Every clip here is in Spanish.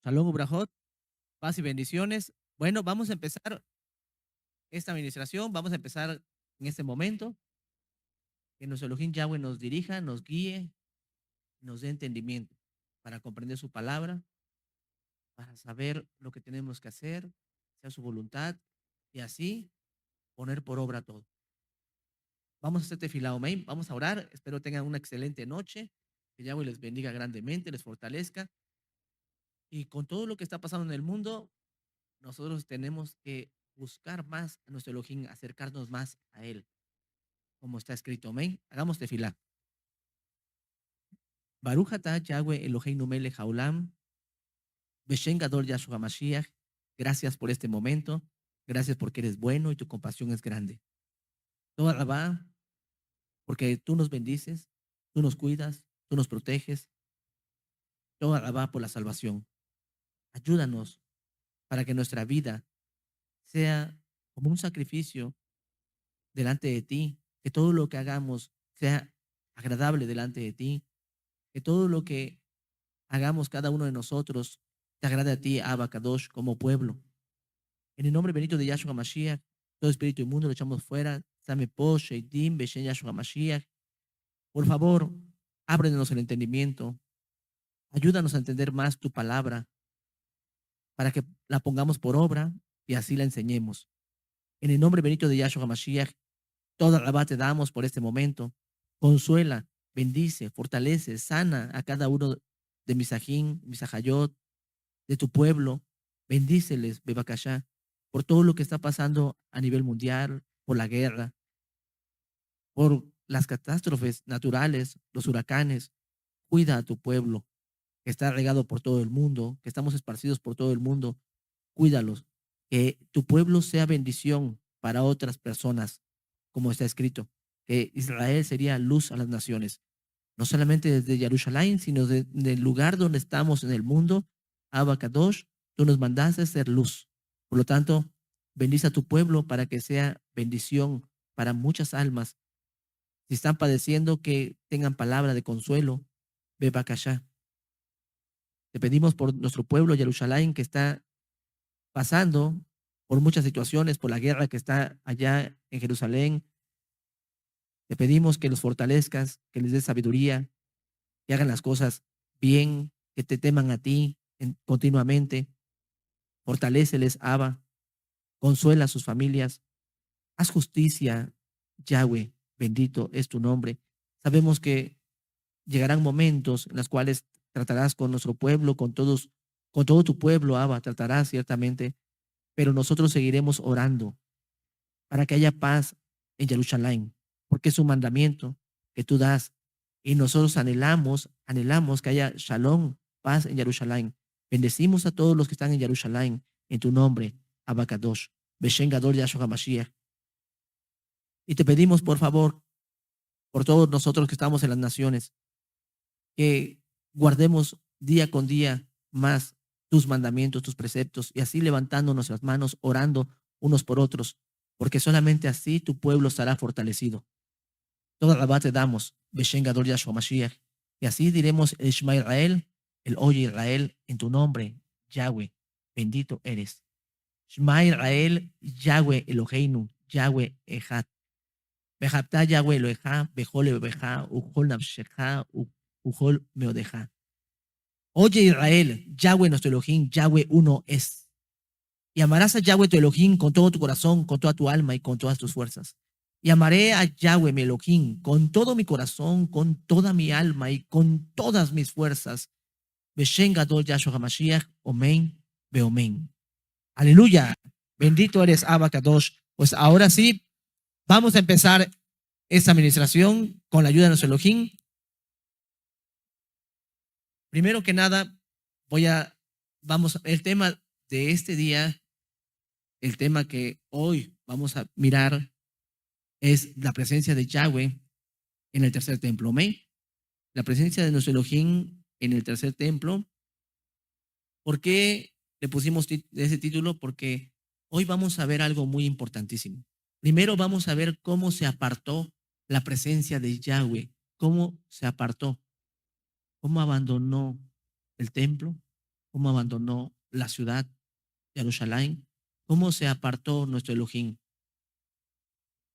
Shalom Ubrajot, paz y bendiciones. Bueno, vamos a empezar esta administración, vamos a empezar en este momento, que nuestro Elohim Yahweh nos dirija, nos guíe, nos dé entendimiento para comprender su palabra, para saber lo que tenemos que hacer, sea su voluntad, y así poner por obra todo. Vamos a hacer tefilá, amén. Vamos a orar, espero tengan una excelente noche, que Yahweh les bendiga grandemente, les fortalezca, y con todo lo que está pasando en el mundo, nosotros tenemos que buscar más a nuestro Elohim, acercarnos más a Él, como está escrito. Amén. Hagamos tefilá. Baruch atah Yahweh Eloheinu melech haolam, Beshem gadol Yahshua Mashiach. Gracias por este momento. Gracias porque eres bueno y tu compasión es grande. Toda alabá, porque tú nos bendices, tú nos cuidas, tú nos proteges. Toda alabá por la salvación. Ayúdanos para que nuestra vida sea como un sacrificio delante de ti, que todo lo que hagamos sea agradable delante de ti, que todo lo que hagamos cada uno de nosotros te agrade a ti, Abba Kadosh, como pueblo. En el nombre bendito de Yahshua Mashiach, todo espíritu inmundo lo echamos fuera. Same po, Sheidim, Beshen Yahshua Mashiach. Por favor, ábrenos el entendimiento. Ayúdanos a entender más tu palabra para que la pongamos por obra y así la enseñemos. En el nombre bendito de Yahshua Mashiach, toda alabá te damos por este momento. Consuela, bendice, fortalece, sana a cada uno de mis ajín, mis ajayot, de tu pueblo. Bendíceles, Bebakashá, por todo lo que está pasando a nivel mundial, por la guerra, por las catástrofes naturales, los huracanes. Cuida a tu pueblo, que está regado por todo el mundo, que estamos esparcidos por todo el mundo. Cuídalos, que tu pueblo sea bendición para otras personas, como está escrito, que Israel sería luz a las naciones, no solamente desde Jerusalén, sino del lugar donde estamos en el mundo. Abba Kadosh, tú nos mandaste a ser luz. Por lo tanto, bendice a tu pueblo para que sea bendición para muchas almas. Si están padeciendo, que tengan palabra de consuelo. Bebakashá. Te pedimos por nuestro pueblo, Jerusalén, que está pasando por muchas situaciones, por la guerra que está allá en Jerusalén. Te pedimos que los fortalezcas, que les des sabiduría, que hagan las cosas bien, que te teman a ti continuamente. Fortaléceles, Abba, consuela a sus familias, haz justicia, Yahweh, bendito es tu nombre. Sabemos que llegarán momentos en los cuales tratarás con nuestro pueblo, con todo tu pueblo, Abba, tratarás ciertamente, pero nosotros seguiremos orando para que haya paz en Jerusalén, porque es un mandamiento que tú das y nosotros anhelamos que haya shalom, paz en Jerusalén. Bendecimos a todos los que están en Jerusalén en tu nombre, Abacadosh, Beshen Gadol Yahshua Mashiach. Y te pedimos, por favor, por todos nosotros que estamos en las naciones, que guardemos día con día más tus mandamientos, tus preceptos, y así levantando nuestras manos, orando unos por otros, porque solamente así tu pueblo estará fortalecido. Toda la te damos, Beshen Gadol Yahshua Mashiach, y así diremos el Shema Israel, el Oye Israel, en tu nombre, Yahweh, bendito eres. Shema Israel, Yahweh Eloheinu, Yahweh Echad. Bejapta Yahweh Eloheja, Bejol Eloheja, Ujol Nafsheja, Ujol Meodeja. Oye Israel, Yahweh nuestro Elohim, Yahweh uno es. Y amarás a Yahweh tu Elohim con todo tu corazón, con toda tu alma y con todas tus fuerzas. Y amaré a Yahweh mi Elohim con todo mi corazón, con toda mi alma y con todas mis fuerzas. Beshen Gadol Yahshua HaMashiach, Omen, Beomen. Aleluya. Bendito eres, Abba Kadosh. Pues ahora sí, vamos a empezar esta administración con la ayuda de nuestro Elohim. Primero que nada, el tema de este día, el tema que hoy vamos a mirar es la presencia de Yahweh en el tercer templo. Amén. La presencia de nuestro Elohim en el tercer templo. ¿Por qué le pusimos ese título? Porque hoy vamos a ver algo muy importantísimo. Primero vamos a ver cómo se apartó la presencia de Yahweh, cómo se apartó, cómo abandonó el templo, cómo abandonó la ciudad, Jerusalén, cómo se apartó nuestro Elohim.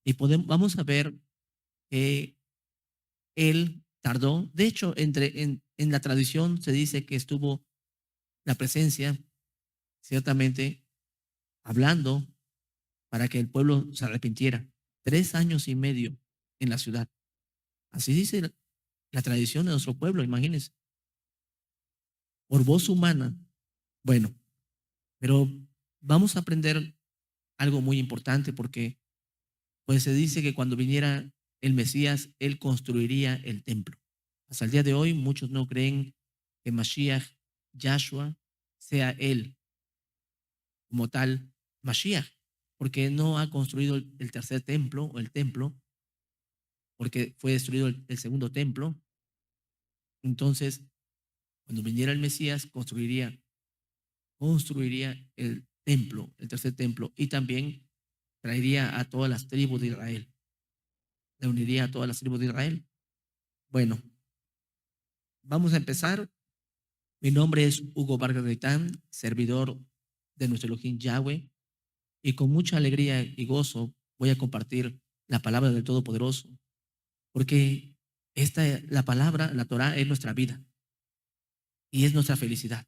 Y vamos a ver que él tardó. De hecho, en la tradición se dice que estuvo la presencia, ciertamente, hablando para que el pueblo se arrepintiera. 3 años y medio en la ciudad. Así dice la tradición de nuestro pueblo, imagínense. Por voz humana. Bueno, pero vamos a aprender algo muy importante porque pues se dice que cuando viniera el Mesías, él construiría el templo. Hasta el día de hoy, muchos no creen que Mashiach, Yahshua, sea él como tal Mashiach, porque no ha construido el tercer templo o el templo, porque fue destruido el segundo templo. Entonces, cuando viniera el Mesías, construiría el templo, el tercer templo, y también traería a todas las tribus de Israel, reuniría a todas las tribus de Israel. Bueno, vamos a empezar. Mi nombre es Hugo Vargas Gaitán, servidor de nuestro Elohim Yahweh, y con mucha alegría y gozo voy a compartir la palabra del Todopoderoso, porque la palabra, la Torah, es nuestra vida y es nuestra felicidad.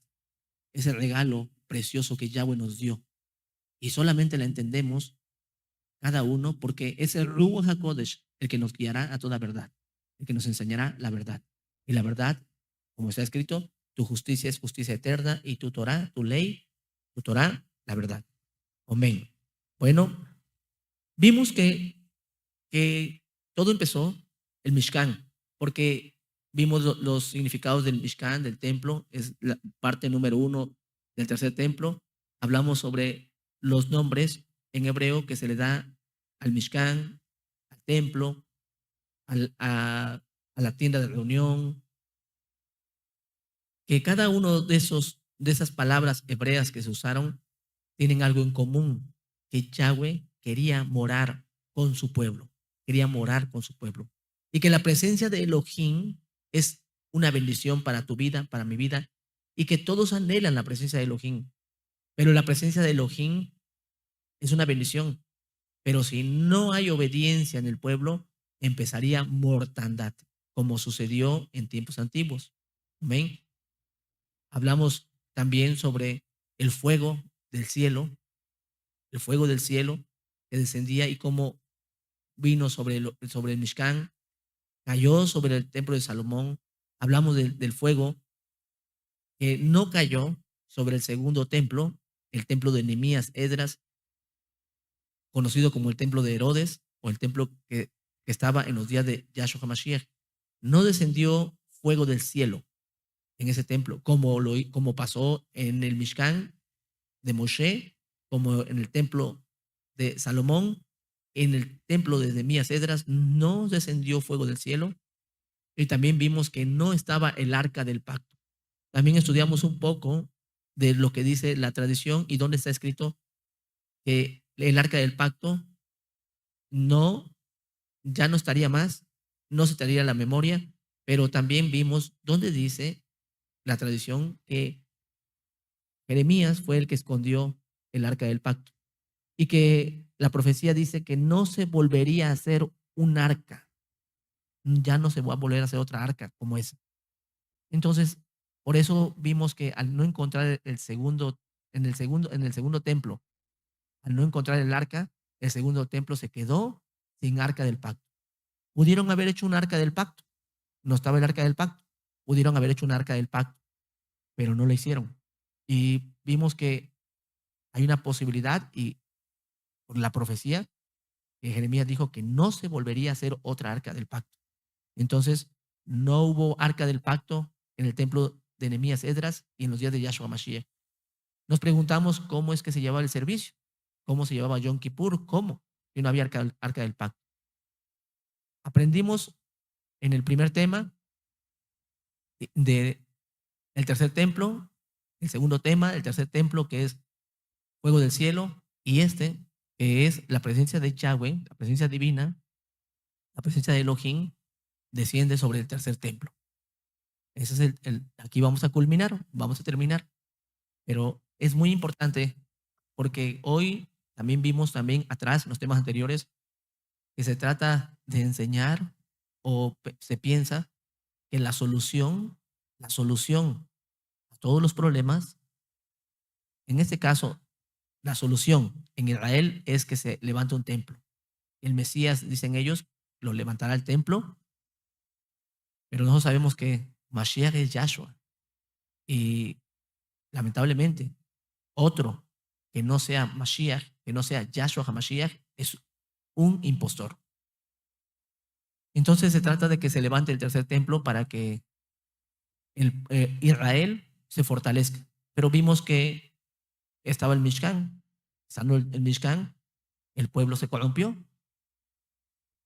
Es el regalo precioso que Yahweh nos dio y solamente la entendemos cada uno porque es el Ruach HaKodesh el que nos guiará a toda verdad, el que nos enseñará la verdad. Y la verdad, como está escrito, tu justicia es justicia eterna y tu Torah, tu ley, tu Torah, la verdad. Amén. Bueno, vimos que todo empezó el Mishkan, porque vimos los significados del Mishkan, del templo, es la parte número 1 del tercer templo. Hablamos sobre los nombres en hebreo que se le da al Mishkan, al templo, a la tienda de reunión, que cada uno de esas palabras hebreas que se usaron tienen algo en común, que Yahweh quería morar con su pueblo, quería morar con su pueblo. Y que la presencia de Elohim es una bendición para tu vida, para mi vida, y que todos anhelan la presencia de Elohim. Pero la presencia de Elohim es una bendición. Pero si no hay obediencia en el pueblo, empezaría mortandad, como sucedió en tiempos antiguos. Amén. Hablamos también sobre el fuego del cielo, el fuego del cielo que descendía y cómo vino sobre el Mishkan, cayó sobre el templo de Salomón. Hablamos del fuego que no cayó sobre el segundo templo, el templo de Nehemías Esdras, conocido como el templo de Herodes o el templo que estaba en los días de Yahshua HaMashiach. No descendió fuego del cielo en ese templo, como pasó en el Mishkan de Moshe, como en el templo de Salomón, en el templo de Nehemías Esdras, no descendió fuego del cielo. Y también vimos que no estaba el arca del pacto. También estudiamos un poco de lo que dice la tradición y dónde está escrito que el arca del pacto no, ya no estaría más, no se estaría la memoria, pero también vimos dónde dice la tradición que Jeremías fue el que escondió el arca del pacto y que la profecía dice que no se volvería a hacer un arca, ya no se va a volver a hacer otra arca como esa. Entonces, por eso vimos que al no encontrar en el segundo templo, al no encontrar el arca, el segundo templo se quedó sin arca del pacto. Pudieron haber hecho un arca del pacto, no estaba el arca del pacto, pudieron haber hecho un arca del pacto, pero no lo hicieron. Y vimos que hay una posibilidad y por la profecía que Jeremías dijo que no se volvería a hacer otra arca del pacto. Entonces, no hubo arca del pacto en el templo de Nehemías Esdras y en los días de Yahshua Mashiach. Nos preguntamos cómo es que se llevaba el servicio, cómo se llevaba Yom Kippur, cómo, y no había arca del pacto. Aprendimos en el primer tema de el tercer templo, el segundo tema, el tercer templo que es fuego del cielo y este que es la presencia de Yahweh, la presencia divina, la presencia de Elohim desciende sobre el tercer templo. Ese es aquí vamos a culminar, vamos a terminar. Pero es muy importante porque hoy también vimos también atrás en los temas anteriores que se trata de enseñar o se piensa que la solución a todos los problemas, en este caso, la solución en Israel es que se levante un templo. El Mesías, dicen ellos, lo levantará el templo, pero nosotros sabemos que Mashiach es Yahshua. Y lamentablemente, otro que no sea Mashiach, que no sea Yahshua HaMashiach, es un impostor. Entonces se trata de que se levante el tercer templo para que Israel se fortalezca. Pero vimos que estaba el Mishkan. Estando el Mishkan, el pueblo se corrompió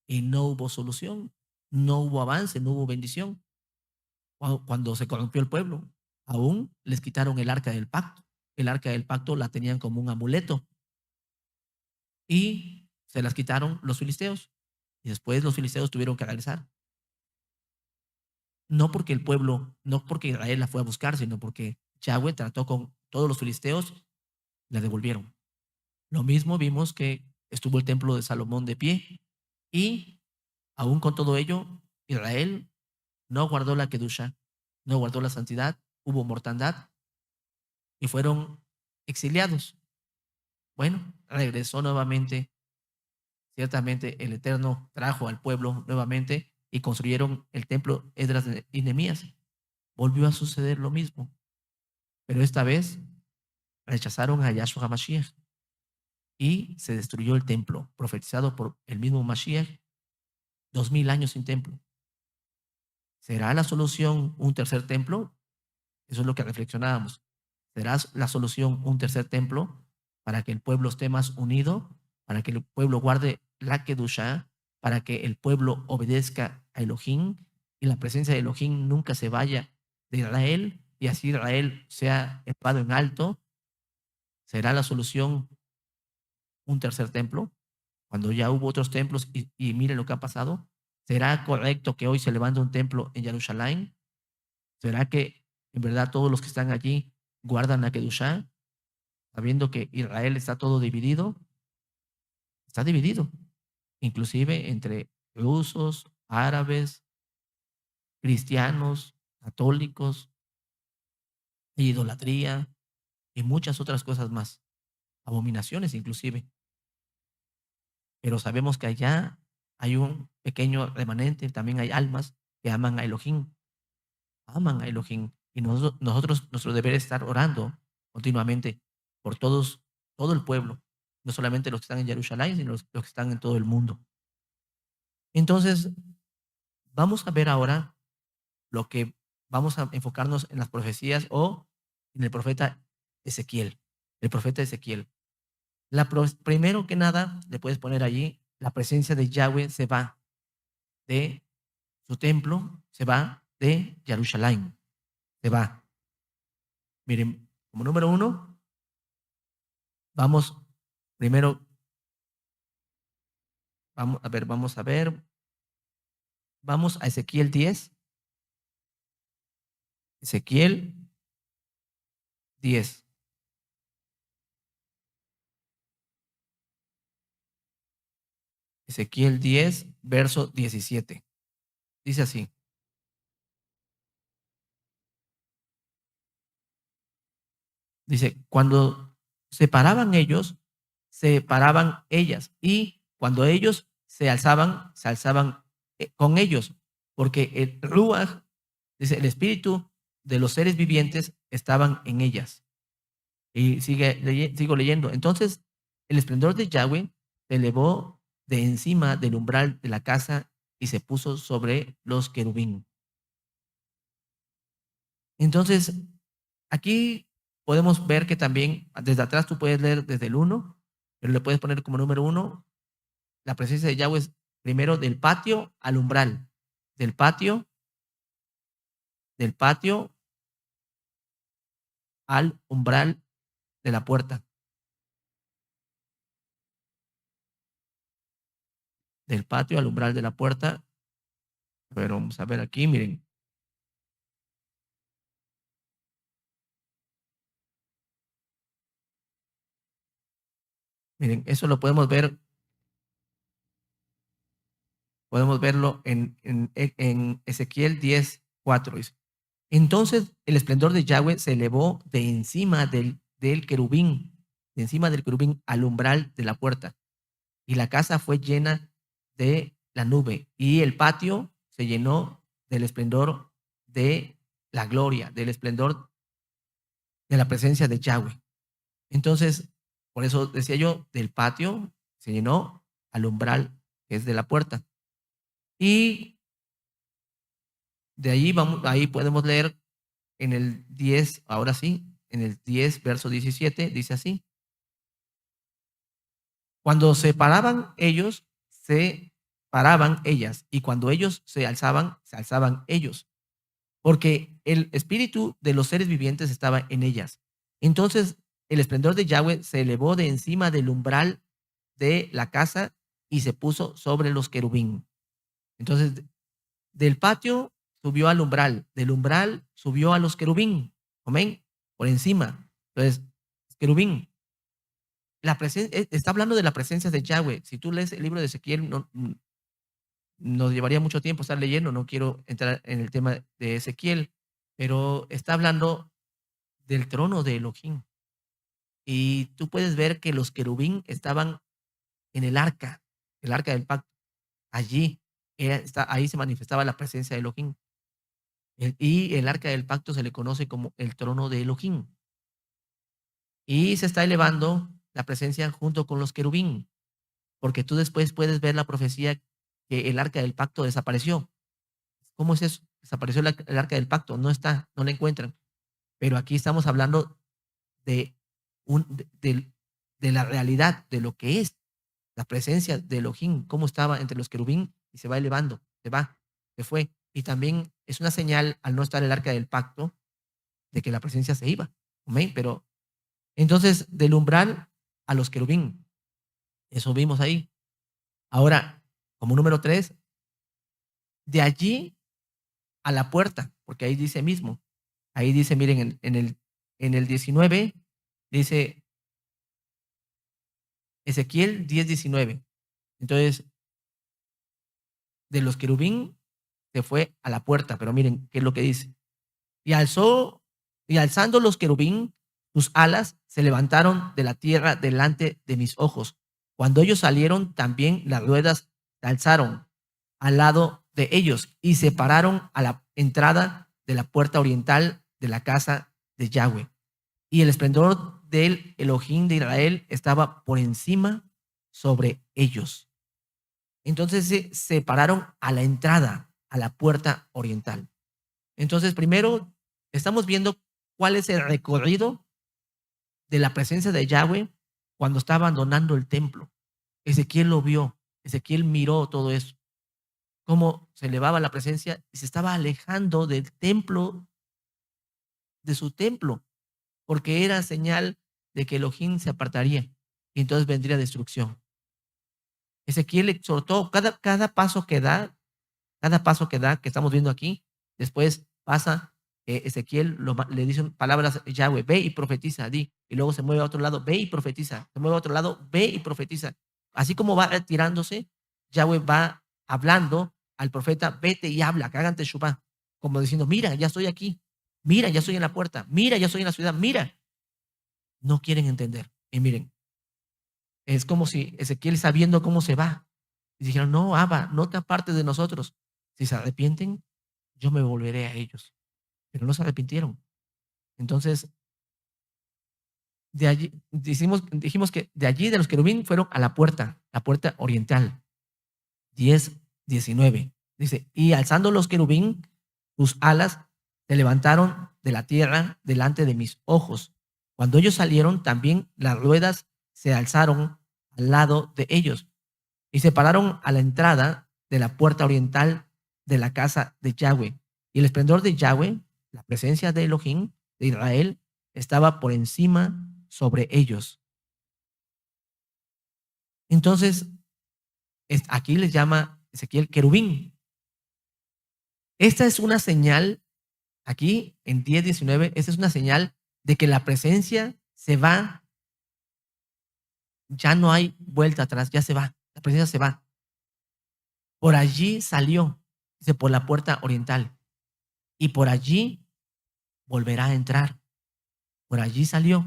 y no hubo solución, no hubo avance, no hubo bendición. Cuando se corrompió el pueblo, aún les quitaron el arca del pacto. El arca del pacto la tenían como un amuleto y se las quitaron los filisteos. Y después los filisteos tuvieron que regresar. No porque el pueblo, no porque Israel la fue a buscar, sino porque Yahweh trató con todos los filisteos, la devolvieron. Lo mismo vimos que estuvo el templo de Salomón de pie y aún con todo ello, Israel no guardó la kedusha, no guardó la santidad, hubo mortandad y fueron exiliados. Bueno, regresó nuevamente. Ciertamente el Eterno trajo al pueblo nuevamente y construyeron el templo Esdras y Nehemías. Volvió a suceder lo mismo, pero esta vez rechazaron a Yahshua HaMashiach y se destruyó el templo, profetizado por el mismo Mashiach, 2000 años sin templo. ¿Será la solución un tercer templo? Eso es lo que reflexionábamos. ¿Será la solución un tercer templo para que el pueblo esté más unido, para que el pueblo guarde la Kedushá, para que el pueblo obedezca a Elohim y la presencia de Elohim nunca se vaya de Israel y así Israel sea elevado en alto? ¿Será la solución un tercer templo cuando ya hubo otros templos y miren lo que ha pasado? ¿Será correcto que hoy se levante un templo en Jerusalén? ¿Será que en verdad todos los que están allí guardan la Kedushá, sabiendo que Israel está todo dividido? Está dividido, inclusive entre rusos, árabes, cristianos, católicos, idolatría y muchas otras cosas más, abominaciones inclusive. Pero sabemos que allá hay un pequeño remanente, también hay almas que aman a Elohim. Y nosotros, nuestro deber es estar orando continuamente por todos, todo el pueblo, no solamente los que están en Jerusalén, sino los que están en todo el mundo. Entonces, vamos a ver ahora lo que vamos a enfocarnos en las profecías o en el profeta Ezequiel. El profeta Ezequiel. Primero que nada, le puedes poner allí, la presencia de Yahweh se va de su templo, se va de Jerusalén, se va. Miren, como número uno, vamos primero, vamos a ver, vamos a Ezequiel 10, Ezequiel 10, Ezequiel 10, verso 17. Dice así, dice, cuando se paraban ellos, se paraban ellas, y cuando ellos se alzaban con ellos, porque el Ruach, dice, el espíritu de los seres vivientes estaban en ellas. Y sigo leyendo. Entonces, el esplendor de Yahweh se elevó de encima del umbral de la casa y se puso sobre los querubín. Entonces, aquí podemos ver que también desde atrás tú puedes leer desde el uno, pero le puedes poner como número uno la presencia de Yahweh es primero del patio al umbral, del patio, del patio al umbral de la puerta, del patio al umbral de la puerta. Pero vamos a ver aquí, miren, Miren, eso lo podemos verlo en Ezequiel 10:4. Dice: entonces el esplendor de Yahweh se elevó de encima del querubín, de encima del querubín al umbral de la puerta, y la casa fue llena de la nube, y el patio se llenó del esplendor de la gloria, del esplendor de la presencia de Yahweh. Entonces, por eso decía yo, del patio se llenó al umbral que es de la puerta. Y de ahí vamos, ahí podemos leer en el 10, ahora sí, en el 10, verso 17, dice así: cuando se paraban ellos, se paraban ellas, y cuando ellos se alzaban ellos, porque el espíritu de los seres vivientes estaba en ellas. Entonces el esplendor de Yahweh se elevó de encima del umbral de la casa y se puso sobre los querubín. Entonces, del patio subió al umbral, del umbral subió a los querubín, amén, por encima. Entonces, querubín, está hablando de la presencia de Yahweh. Si tú lees el libro de Ezequiel, nos llevaría mucho tiempo estar leyendo, no quiero entrar en el tema de Ezequiel, pero está hablando del trono de Elohim. Y tú puedes ver que los querubín estaban en el arca del pacto. Allí, ahí se manifestaba la presencia de Elohim. Y el arca del pacto se le conoce como el trono de Elohim. Y se está elevando la presencia junto con los querubín, porque tú después puedes ver la profecía que el arca del pacto desapareció. ¿Cómo es eso? Desapareció el arca del pacto, no está, no la encuentran. Pero aquí estamos hablando de, de la realidad, de lo que es la presencia de Elohim, cómo estaba entre los querubín y se va elevando, se fue. Y también es una señal, al no estar el arca del pacto, de que la presencia se iba. Amén. Pero entonces, del umbral a los querubín, eso vimos ahí. Ahora, como número 3, de allí a la puerta, porque ahí dice mismo, ahí dice, miren, en el 19, dice Ezequiel 10:19. Entonces, de los querubín se fue a la puerta, pero miren qué es lo que dice. Y alzando los querubín sus alas, se levantaron de la tierra delante de mis ojos. Cuando ellos salieron, también las ruedas se alzaron al lado de ellos y se pararon a la entrada de la puerta oriental de la casa de Yahweh. Y el esplendor del Elohim de Israel estaba por encima sobre ellos. Entonces se pararon a la entrada, a la puerta oriental. Entonces, primero estamos viendo cuál es el recorrido de la presencia de Yahweh cuando está abandonando el templo. Ezequiel lo vio, Ezequiel miró todo eso, cómo se elevaba la presencia y se estaba alejando del templo, de su templo, porque era señal de que Elohim se apartaría y entonces vendría destrucción. Ezequiel exhortó cada paso que da, que estamos viendo aquí, después pasa, Ezequiel le dicen palabras Yahweh: ve y profetiza, di, y luego se mueve a otro lado, ve y profetiza, se mueve a otro lado, ve y profetiza. Así como va retirándose, Yahweh va hablando al profeta: vete y habla, que hagan teshuvá, como diciendo: mira, ya estoy aquí, mira, ya estoy en la puerta, mira, ya estoy en la ciudad, mira. No quieren entender. Y miren, es como si Ezequiel, sabiendo cómo se va, y dijeron: no, Abba, no te apartes de nosotros. Si se arrepienten, yo me volveré a ellos. Pero no se arrepintieron. Entonces, de allí, dijimos que de allí, de los querubín, fueron a la puerta oriental. 10:19. Dice: y alzando los querubín sus alas, se levantaron de la tierra delante de mis ojos. Cuando ellos salieron, también las ruedas se alzaron al lado de ellos y se pararon a la entrada de la puerta oriental de la casa de Yahweh. Y el esplendor de Yahweh, la presencia de Elohim de Israel, estaba por encima sobre ellos. Entonces, aquí les llama Ezequiel querubín. Esta es una señal, aquí en 10:19, esta es una señal de que la presencia se va ya no hay vuelta atrás, ya se va, la presencia se va. Por allí salió, dice, por la puerta oriental, y por allí volverá a entrar. Por allí salió,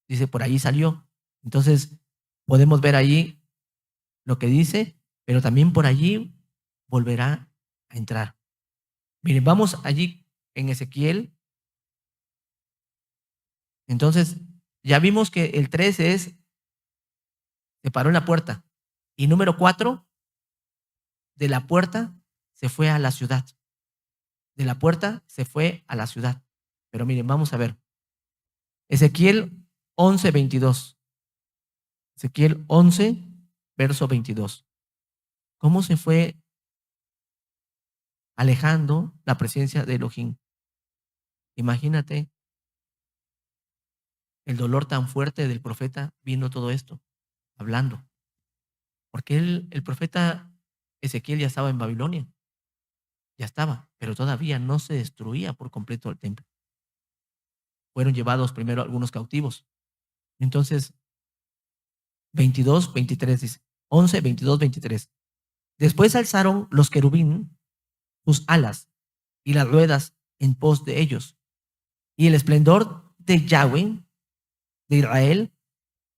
dice, por allí salió. Entonces, podemos ver allí lo que dice, pero también por allí volverá a entrar. Miren, vamos allí en Ezequiel. Entonces, ya vimos que el 3 es, se paró en la puerta. Y número 4, de la puerta se fue a la ciudad. De la puerta se fue a la ciudad. Pero miren, vamos a ver. Ezequiel 11:22. Ezequiel 11, verso 22. ¿Cómo se fue alejando la presencia de Elohim? Imagínate el dolor tan fuerte del profeta viendo todo esto, hablando. Porque el profeta Ezequiel ya estaba en Babilonia, ya estaba, pero todavía no se destruía por completo el templo. Fueron llevados primero algunos cautivos. Entonces, 22, 23 dice, 11, 22, 23. Después alzaron los querubín sus alas y las ruedas en pos de ellos. Y el esplendor de Yahweh, de Israel,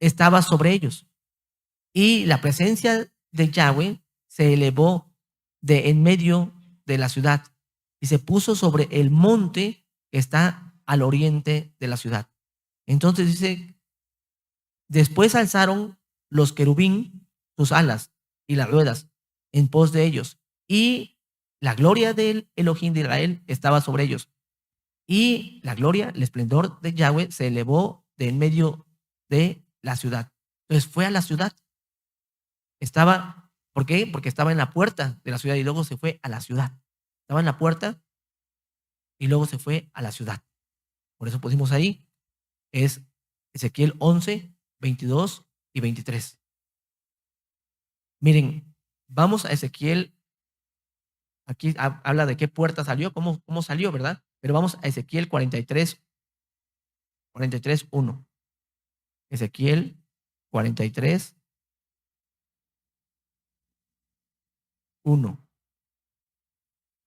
estaba sobre ellos. Y la presencia de Yahweh se elevó de en medio de la ciudad y se puso sobre el monte que está al oriente de la ciudad. Entonces dice, después alzaron los querubín sus alas y las ruedas en pos de ellos, y la gloria del Elohim de Israel estaba sobre ellos. Y la gloria, el esplendor de Yahweh se elevó de en medio de la ciudad. Entonces fue a la ciudad. Estaba, ¿por qué? Porque estaba en la puerta de la ciudad y luego se fue a la ciudad. Estaba en la puerta y luego se fue a la ciudad. Por eso pusimos ahí, es Ezequiel 11, 22 y 23. Miren, vamos a Ezequiel, aquí habla de qué puerta salió, cómo salió, ¿verdad? Pero vamos a Ezequiel 43, 43, 1. Ezequiel 43, 1.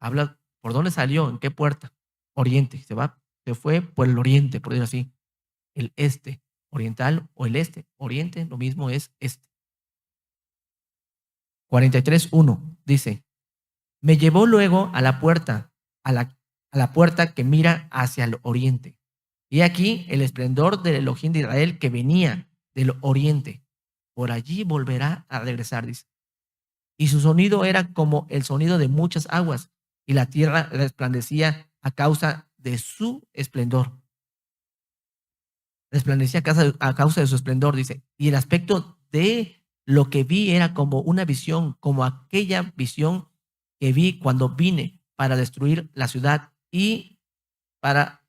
Habla por dónde salió, en qué puerta. Oriente, se fue por el oriente, por decirlo así. El este, oriental o el este. Oriente, lo mismo es este. 43:1 dice, me llevó luego a la puerta, a la puerta que mira hacia el oriente. Y aquí el esplendor del Elohim de Israel que venía del oriente. Por allí volverá a regresar, dice. Y su sonido era como el sonido de muchas aguas, y la tierra resplandecía a causa de su esplendor. Resplandecía a causa de su esplendor, dice. Y el aspecto de lo que vi era como una visión, como aquella visión que vi cuando vine para destruir la ciudad y para,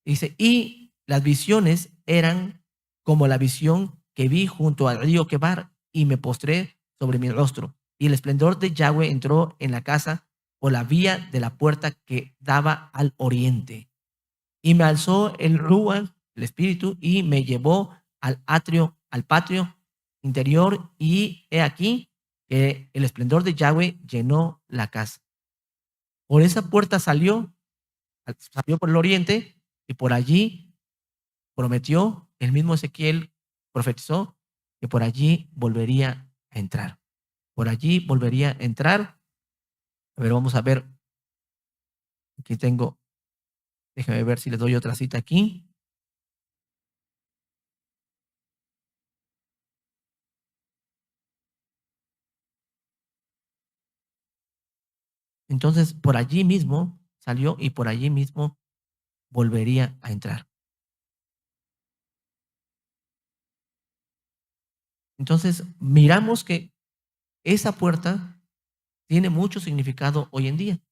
dice, y las visiones eran como la visión que vi junto al río Quebar y me postré sobre mi rostro. Y el esplendor de Yahweh entró en la casa por la vía de la puerta que daba al oriente. Y me alzó el Ruach, el Espíritu, y me llevó al atrio, al patio interior, y he aquí que el esplendor de Yahweh llenó la casa. Por esa puerta salió por el oriente, y por allí prometió, el mismo Ezequiel profetizó que por allí volvería a entrar. Por allí volvería a entrar. A ver, vamos a ver. Aquí tengo, déjame ver si les doy otra cita aquí. Entonces, por allí mismo salió y por allí mismo volvería a entrar. Entonces, miramos que esa puerta tiene mucho significado hoy en día.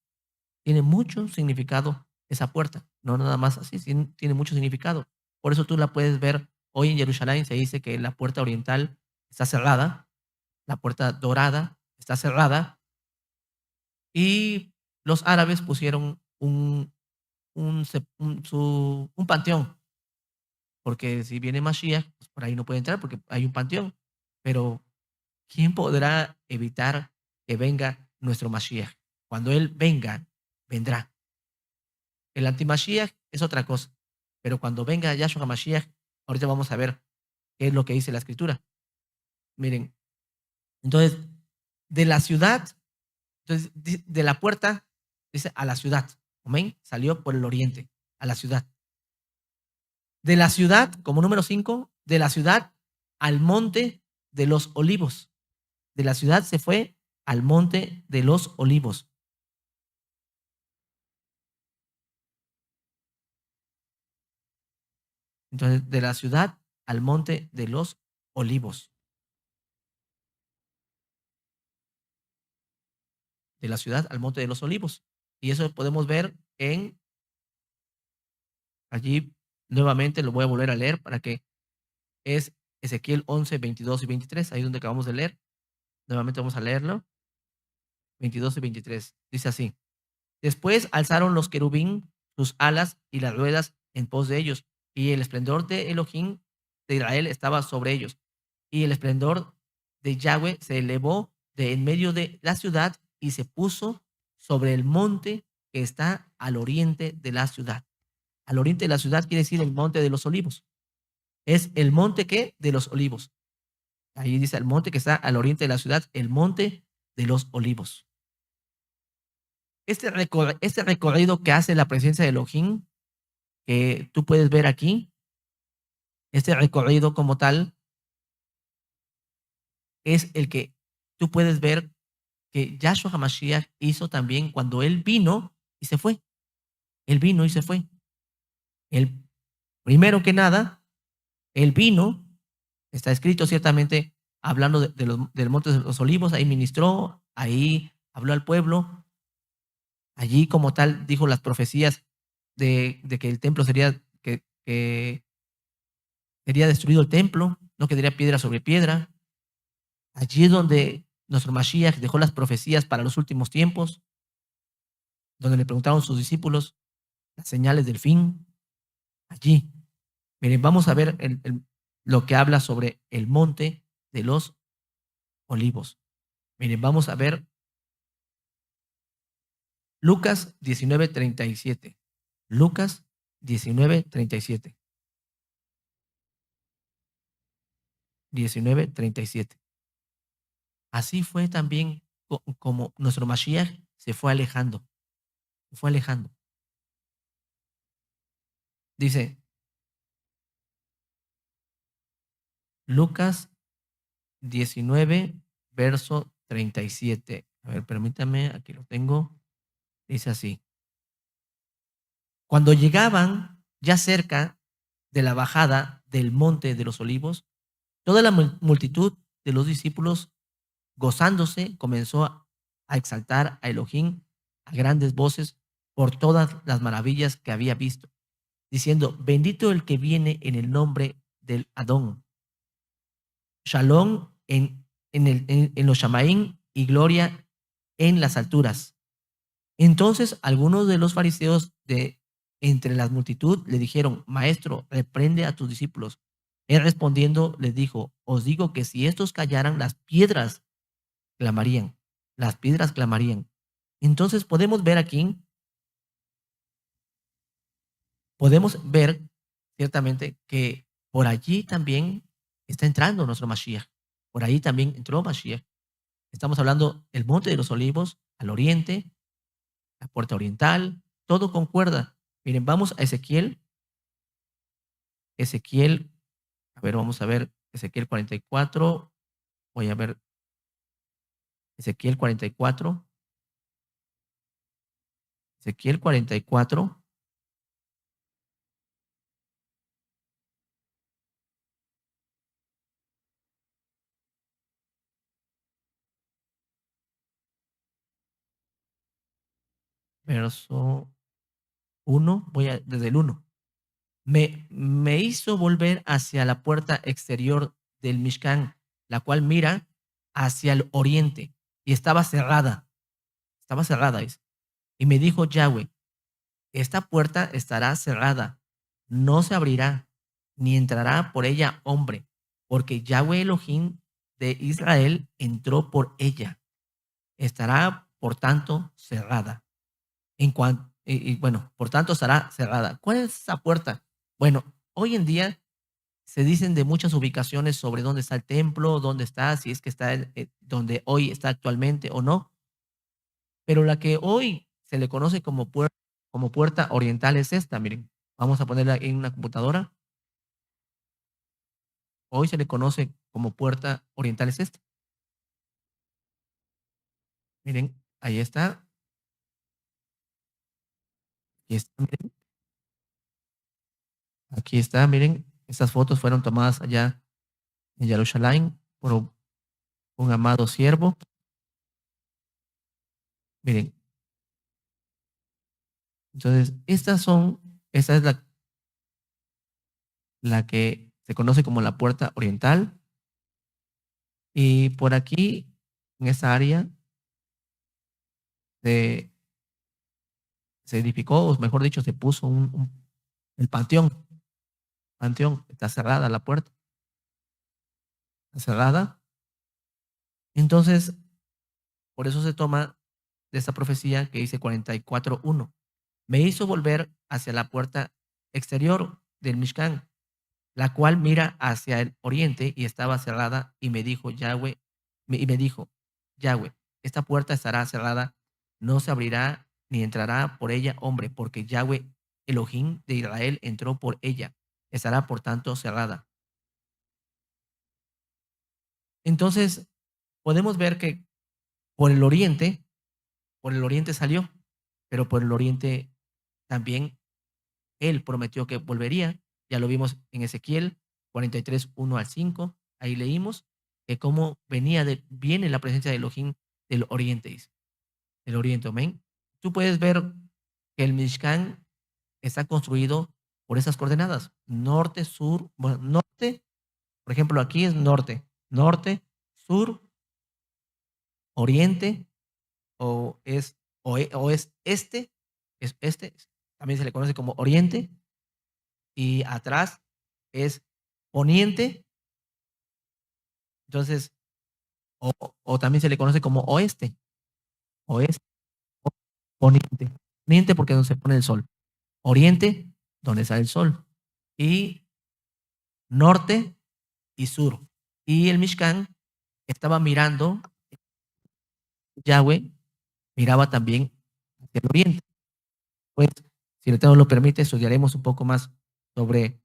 Tiene mucho significado esa puerta. No nada más así, tiene mucho significado. Por eso tú la puedes ver hoy en Jerusalén. Se dice que la puerta oriental está cerrada, la puerta dorada está cerrada, y los árabes pusieron un panteón porque si viene Mashiach, pues por ahí no puede entrar porque hay un panteón. Pero ¿quién podrá evitar que venga nuestro Mashiach? Cuando Él venga, vendrá. El anti-Mashiach es otra cosa, pero cuando venga Yahshua Mashiach, ahorita vamos a ver qué es lo que dice la Escritura. Miren, entonces, de la ciudad, entonces, de la puerta, dice a la ciudad. Amén. Salió por el oriente, a la ciudad. De la ciudad, como número 5, de la ciudad al monte de los olivos. De la ciudad se fue al monte de los olivos. Entonces, de la ciudad al monte de los olivos. De la ciudad al monte de los olivos. Y eso podemos ver en allí, nuevamente lo voy a volver a leer para que es Ezequiel 11, 22 y 23, ahí donde acabamos de leer. Nuevamente vamos a leerlo. 22 y 23. Dice así. Después alzaron los querubín sus alas y las ruedas en pos de ellos, y el esplendor de Elohim de Israel estaba sobre ellos, y el esplendor de Yahweh se elevó de en medio de la ciudad y se puso sobre el monte que está al oriente de la ciudad. Al oriente de la ciudad quiere decir el monte de los olivos. Es el monte que de los olivos. Ahí dice el monte que está al oriente de la ciudad, el monte de los olivos. Este recorrido que hace la presencia de Elohim, que tú puedes ver aquí, este recorrido como tal, es el que tú puedes ver que Yahshua HaMashiach hizo también cuando él vino y se fue. Él vino y se fue. Él, primero que nada, él vino, está escrito ciertamente, hablando del Monte de los Olivos, ahí ministró, ahí habló al pueblo, allí como tal dijo las profecías de que el templo que sería destruido el templo, no quedaría piedra sobre piedra. Allí es donde nuestro Mashiach dejó las profecías para los últimos tiempos, donde le preguntaron a sus discípulos las señales del fin. Allí. Miren, vamos a ver lo que habla sobre el monte de los olivos. Miren, vamos a ver Lucas 19:37. Lucas 19:37. 19:37. Así fue también como nuestro Mashiach se fue alejando. Se fue alejando. Dice Lucas 19, verso 37. A ver, permítame, aquí lo tengo. Dice así. Cuando llegaban ya cerca de la bajada del monte de los olivos, toda la multitud de los discípulos, gozándose, comenzó a exaltar a Elohim a grandes voces por todas las maravillas que había visto, diciendo, bendito el que viene en el nombre del Adón. Shalom en los Shamaín y gloria en las alturas. Entonces algunos de los fariseos de entre la multitud le dijeron, Maestro, reprende a tus discípulos. Él respondiendo les dijo, os digo que si estos callaran, las piedras clamarían. Las piedras clamarían. Entonces podemos ver ciertamente que por allí también está entrando nuestro Mashiach. Por ahí también entró Mashiach. Estamos hablando del Monte de los Olivos, al oriente, la puerta oriental, todo concuerda. Miren, vamos a Ezequiel. Ezequiel, a ver, vamos a ver Ezequiel 44. Voy a ver Ezequiel 44. Ezequiel 44, verso 1. Voy a, desde el 1. Me hizo volver hacia la puerta exterior del Mishkan, la cual mira hacia el oriente, y estaba cerrada. Estaba cerrada, dice. Y me dijo Yahweh, esta puerta estará cerrada, no se abrirá, ni entrará por ella hombre, porque Yahweh Elohim de Israel entró por ella. Estará, por tanto, cerrada. Bueno, por tanto, estará cerrada. ¿Cuál es esa puerta? Bueno, hoy en día se dicen de muchas ubicaciones sobre dónde está el templo, dónde está, si es que está donde hoy está actualmente o no, pero la que hoy se le conoce como puerta oriental es esta, miren, vamos a ponerla en una computadora, hoy se le conoce como puerta oriental es esta, miren, ahí está, miren, aquí está, miren, estas fotos fueron tomadas allá en Jerusalén por un amado siervo, miren, entonces esta es la que se conoce como la puerta oriental. Y por aquí, en esa área, se, se edificó, o mejor dicho, se puso el panteón. Panteón, está cerrada la puerta, está cerrada. Entonces, por eso se toma de esta profecía que dice 44:1. Me hizo volver hacia la puerta exterior del Mishkan, la cual mira hacia el oriente y estaba cerrada, y me dijo Yahweh, y me dijo, Yahweh, esta puerta estará cerrada, no se abrirá ni entrará por ella hombre, porque Yahweh Elohim de Israel entró por ella, estará por tanto cerrada. Entonces, podemos ver que por el oriente, por el oriente salió, pero por el oriente también él prometió que volvería. Ya lo vimos en Ezequiel 43:1 al 5. Ahí leímos que cómo viene la presencia de Elohim del oriente, dice. Del oriente, amén. Tú puedes ver que el Mishkan está construido por esas coordenadas. Norte, sur, bueno, norte, por ejemplo, aquí es norte. Norte, sur, oriente, o es este, también se le conoce como oriente, y atrás es poniente, entonces, o también se le conoce como oeste, oeste, poniente, poniente porque es donde se pone el sol, oriente, donde sale el sol, y norte y sur. Y el Mishkan estaba mirando, Yahweh miraba también hacia el oriente. Pues, si el Eterno lo permite, estudiaremos un poco más sobre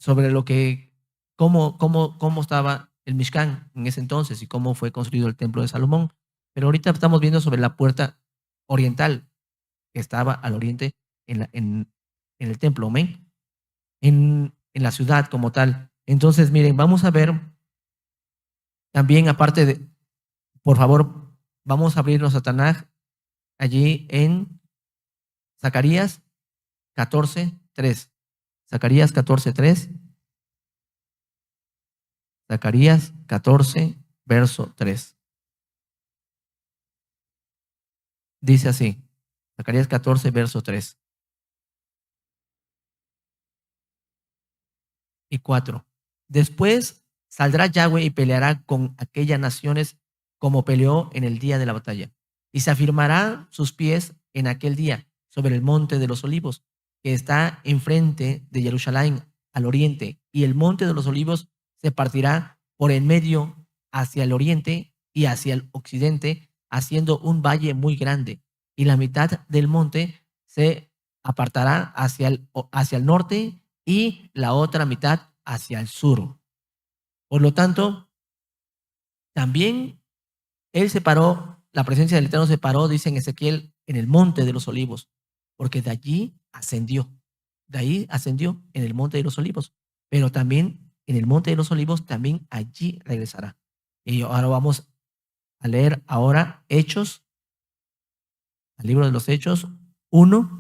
sobre lo que, cómo estaba el Mishkan en ese entonces y cómo fue construido el templo de Salomón. Pero ahorita estamos viendo sobre la puerta oriental que estaba al oriente en el templo, amén, en la ciudad como tal. Entonces, miren, vamos a ver también, aparte de, por favor, vamos a abrirnos a Tanaj allí en Zacarías 14:3. Zacarías 14:3. Zacarías 14, verso 3. Dice así, Zacarías 14, verso 3 y 4. Después saldrá Yahweh y peleará con aquellas naciones como peleó en el día de la batalla. Y se afirmará sus pies en aquel día sobre el monte de los olivos, que está enfrente de Jerusalén al oriente. Y el monte de los olivos se partirá por en medio hacia el oriente y hacia el occidente, haciendo un valle muy grande. Y la mitad del monte se apartará hacia el norte y la otra mitad hacia el sur. Por lo tanto, también él se paró, la presencia del Eterno se paró, dice en Ezequiel, en el monte de los olivos, porque de ahí ascendió en el monte de los olivos, pero también en el monte de los olivos, también allí regresará. Y ahora vamos a leer ahora Hechos, al libro de los Hechos 1,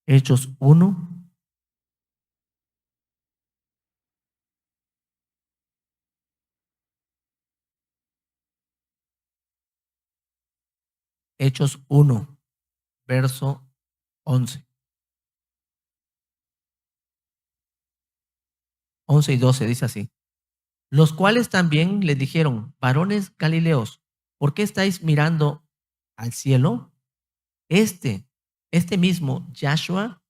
Hechos 1, Hechos 1, verso 11. 11 y 12 dice así. Los cuales también le dijeron, varones Galileos, ¿por qué estáis mirando al cielo? Este, este mismo Yahshua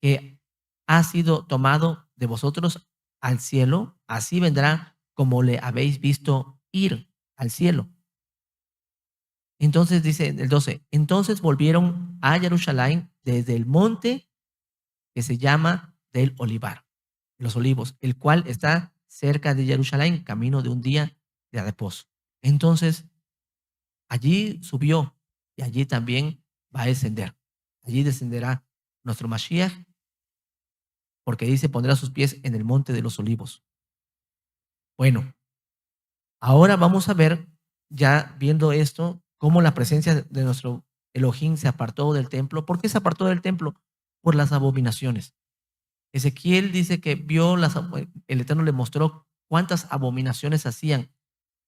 que ha sido tomado de vosotros al cielo, así vendrá como le habéis visto ir al cielo. Entonces dice el 12, entonces volvieron a Jerusalén desde el monte que se llama del Olivar, los olivos, el cual está cerca de Jerusalén, camino de un día de reposo. Entonces allí subió y allí también va a descender. Allí descenderá nuestro Mashiach, porque dice pondrá sus pies en el monte de los olivos. Bueno, ahora vamos a ver, ya viendo esto, cómo la presencia de nuestro Elohim se apartó del templo. ¿Por qué se apartó del templo? Por las abominaciones. Ezequiel dice que vio el Eterno le mostró cuántas abominaciones hacían,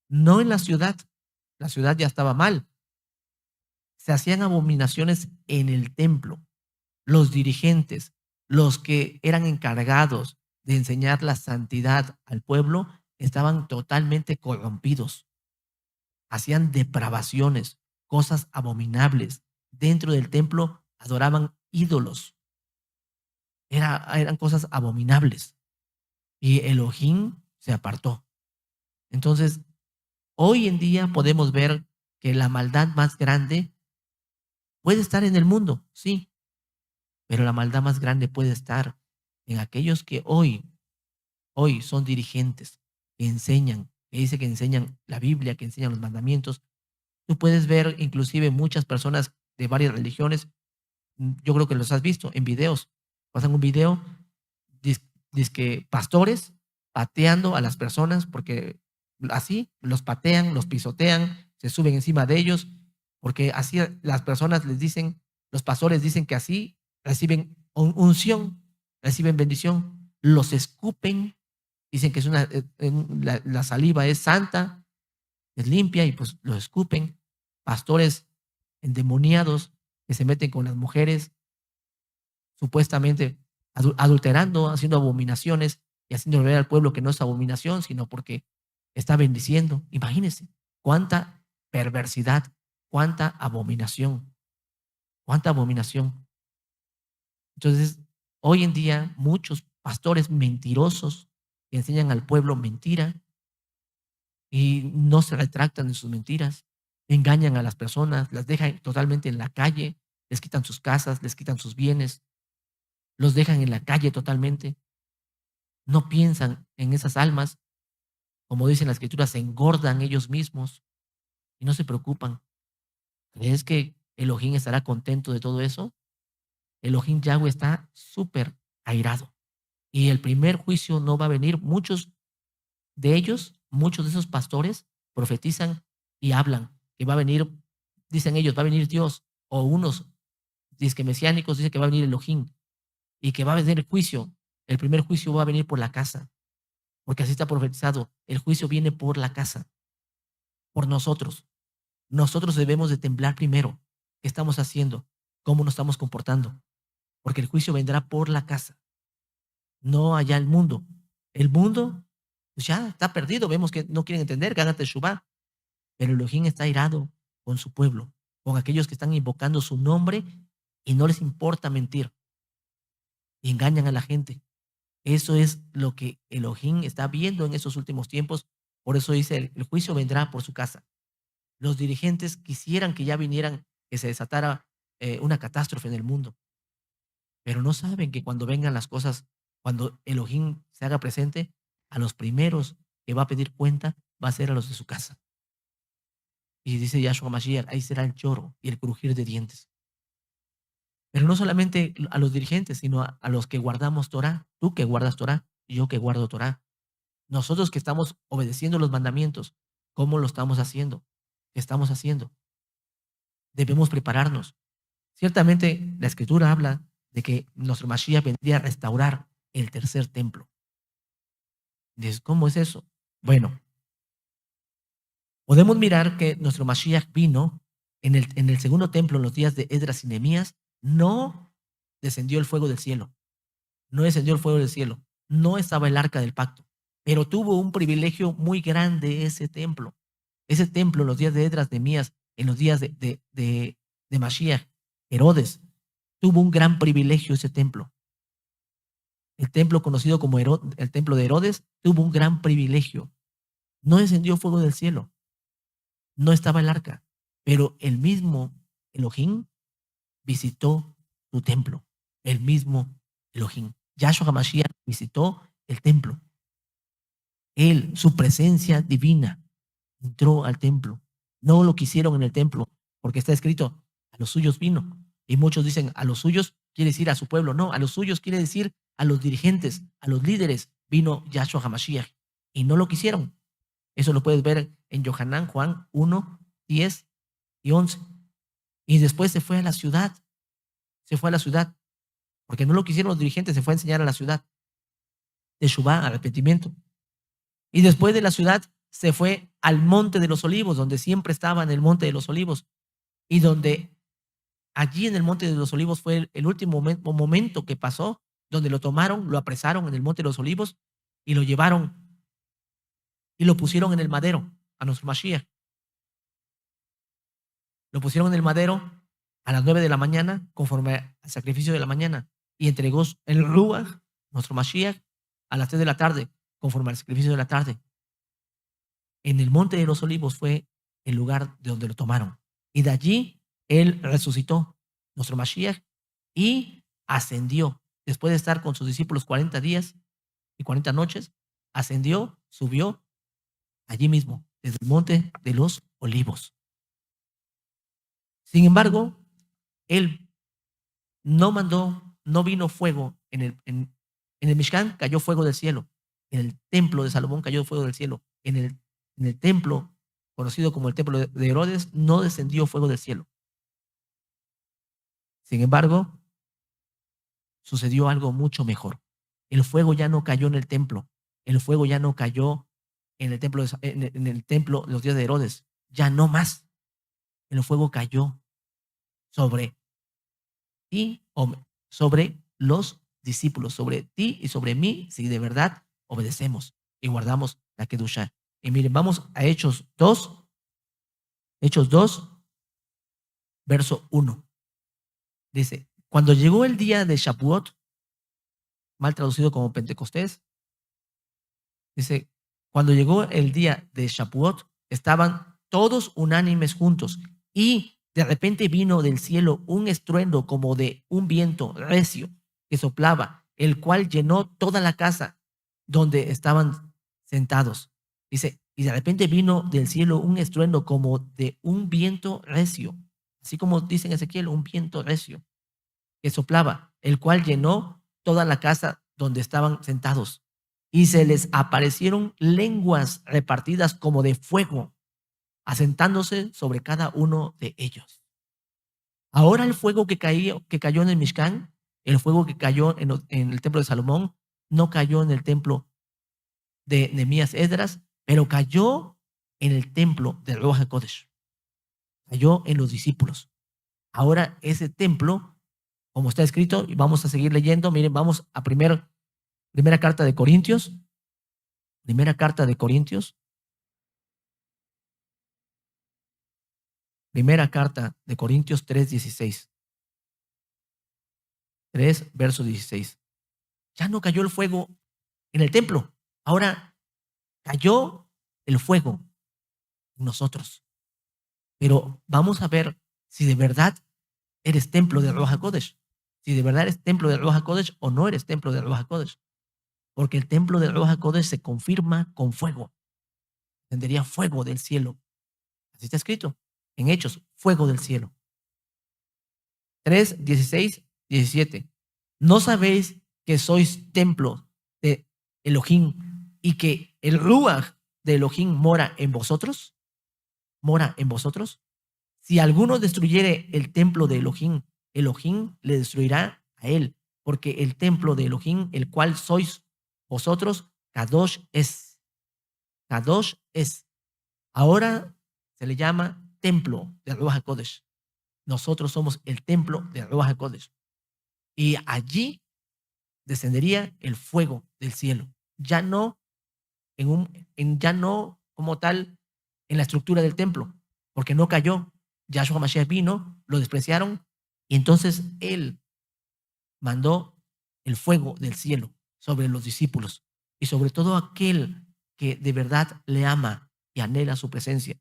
no en la ciudad ya estaba mal, se hacían abominaciones en el templo. Los dirigentes, los que eran encargados de enseñar la santidad al pueblo, estaban totalmente corrompidos, hacían depravaciones, cosas abominables. Dentro del templo adoraban ídolos, eran cosas abominables. Y Elohim se apartó. Entonces, hoy en día podemos ver que la maldad más grande puede estar en el mundo, sí, pero la maldad más grande puede estar en aquellos que hoy son dirigentes, que enseñan, que dice que enseñan la Biblia, que enseñan los mandamientos. Tú puedes ver inclusive muchas personas de varias religiones, yo creo que los has visto en videos, pasan un video, que pastores pateando a las personas porque así los patean, los pisotean, se suben encima de ellos, porque así las personas les dicen, los pastores dicen que así reciben unción, reciben bendición, los escupen, dicen que es la saliva es santa, es limpia y pues lo escupen. Pastores endemoniados que se meten con las mujeres, supuestamente adulterando, haciendo abominaciones y haciendo ver al pueblo que no es abominación, sino porque está bendiciendo. Imagínense cuánta perversidad, cuánta abominación, cuánta abominación. Entonces, hoy en día, muchos pastores mentirosos que enseñan al pueblo mentira y no se retractan de sus mentiras, engañan a las personas, las dejan totalmente en la calle, les quitan sus casas, les quitan sus bienes, los dejan en la calle totalmente, no piensan en esas almas, como dicen las escrituras, se engordan ellos mismos y no se preocupan. ¿Crees que Elohim estará contento de todo eso? Elohim Yahweh está súper airado. Y el primer juicio no va a venir. Muchos de ellos, muchos de esos pastores profetizan y hablan que va a venir, dicen ellos, va a venir Dios. O unos dizque mesiánicos dicen que va a venir Elohim y que va a venir el juicio. El primer juicio va a venir por la casa, porque así está profetizado. El juicio viene por la casa, por nosotros. Nosotros debemos de temblar primero. ¿Qué estamos haciendo? ¿Cómo nos estamos comportando? Porque el juicio vendrá por la casa, no allá el mundo. El mundo pues ya está perdido. Vemos que no quieren entender, que hagan teshuvá. Pero Elohim está irado con su pueblo, con aquellos que están invocando su nombre y no les importa mentir y engañan a la gente. Eso es lo que Elohim está viendo en esos últimos tiempos. Por eso dice, el juicio vendrá por su casa. Los dirigentes quisieran que ya vinieran, que se desatara una catástrofe en el mundo, pero no saben que cuando vengan las cosas, cuando Elohim se haga presente, a los primeros que va a pedir cuenta va a ser a los de su casa. Y dice Yahshua Mashiach, ahí será el lloro y el crujir de dientes. Pero no solamente a los dirigentes, sino a los que guardamos Torah. Tú que guardas Torah, y yo que guardo Torah. Nosotros que estamos obedeciendo los mandamientos, ¿cómo lo estamos haciendo? ¿Qué estamos haciendo? Debemos prepararnos. Ciertamente la escritura habla de que nuestro Mashiach vendría a restaurar el tercer templo. Dices, ¿cómo es eso? Bueno, podemos mirar que nuestro Mashiach vino en el segundo templo en los días de Esdras y Nehemías, no descendió el fuego del cielo, no descendió el fuego del cielo, no estaba el arca del pacto, pero tuvo un privilegio muy grande ese templo. Ese templo en los días de Edras, Nehemías, en los días de Mashiach, Herodes, tuvo un gran privilegio ese templo. El templo conocido como el templo de Herodes tuvo un gran privilegio. No descendió fuego del cielo, no estaba el arca, pero el mismo Elohim visitó tu templo, el mismo Elohim. Yahshua HaMashiach visitó el templo. Él, su presencia divina, entró al templo. No lo quisieron en el templo, porque está escrito, a los suyos vino. Y muchos dicen, a los suyos quiere decir a su pueblo. No, a los suyos quiere decir a los dirigentes, a los líderes, vino Yahshua HaMashiach. Y no lo quisieron. Eso lo puedes ver en Yohanan, Juan 1, 10 y 11. Y después se fue a la ciudad. Se fue a la ciudad. Porque no lo quisieron los dirigentes, se fue a enseñar a la ciudad. Teshuvá, arrepentimiento. Y después de la ciudad se fue al Monte de los Olivos, donde siempre estaba en el Monte de los Olivos. Y donde allí en el Monte de los Olivos fue el último momento que pasó, donde lo tomaron, lo apresaron en el Monte de los Olivos y lo llevaron y lo pusieron en el madero a nuestro Mashiach. Lo pusieron en el madero a las 9 de la mañana, conforme al sacrificio de la mañana, y entregó el Ruach, nuestro Mashiach, a las 3 de la tarde, conforme al sacrificio de la tarde. En el Monte de los Olivos fue el lugar de donde lo tomaron. Y de allí él resucitó, nuestro Mashiach, y ascendió. Después de estar con sus discípulos 40 días y 40 noches, ascendió, subió allí mismo, desde el Monte de los Olivos. Sin embargo, él no vino fuego en el Mishkan, cayó fuego del cielo. En el templo de Salomón cayó fuego del cielo. En el templo conocido como el templo de Herodes no descendió fuego del cielo. Sin embargo, sucedió algo mucho mejor. El fuego ya no cayó en el templo. El fuego ya no cayó en el templo en el templo los días de Herodes. Ya no más. El fuego cayó sobre ti, sobre los discípulos, sobre ti y sobre mí, si de verdad obedecemos y guardamos la Kedushá. Y miren, vamos a Hechos 2, verso 1. Dice, cuando llegó el día de Shavuot, mal traducido como Pentecostés, dice, cuando llegó el día de Shavuot, estaban todos unánimes juntos y de repente vino del cielo un estruendo como de un viento recio que soplaba, el cual llenó toda la casa donde estaban sentados. Dice, y de repente vino del cielo un estruendo como de un viento recio, así como dice en Ezequiel, un viento recio que soplaba, el cual llenó toda la casa donde estaban sentados. Y se les aparecieron lenguas repartidas como de fuego, asentándose sobre cada uno de ellos. Ahora el fuego que cayó en el Mishkan, el fuego que cayó en el templo de Salomón, no cayó en el templo de Nehemías Esdras, pero cayó en el templo de Ruach HaKodesh. Cayó en los discípulos. Ahora ese templo, como está escrito, y vamos a seguir leyendo, miren, vamos a primera carta de Corintios, primera carta de Corintios, primera carta de Corintios 3:16. 3, verso 16. Ya no cayó el fuego en el templo, ahora cayó el fuego en nosotros. Pero vamos a ver si de verdad eres templo de Ruach HaKodesh, si de verdad eres templo de Ruach HaKodesh o no eres templo de Ruach HaKodesh. Porque el templo de Ruach HaKodesh se confirma con fuego. Tendría fuego del cielo. Así está escrito en Hechos, fuego del cielo. 3, 16, 17. ¿No sabéis que sois templo de Elohim y que el Ruach de Elohim mora en vosotros? ¿Mora en vosotros? Si alguno destruyere el templo de Elohim, Elohim le destruirá a él, porque el templo de Elohim, el cual sois vosotros, Kadosh es. Kadosh es. Ahora se le llama templo de Ruach HaKodesh. Nosotros somos el templo de Ruach HaKodesh. Y allí descendería el fuego del cielo. Ya no ya no como tal en la estructura del templo, porque no cayó. Yahshua Mashiach vino, lo despreciaron, y entonces él mandó el fuego del cielo sobre los discípulos y sobre todo aquel que de verdad le ama y anhela su presencia.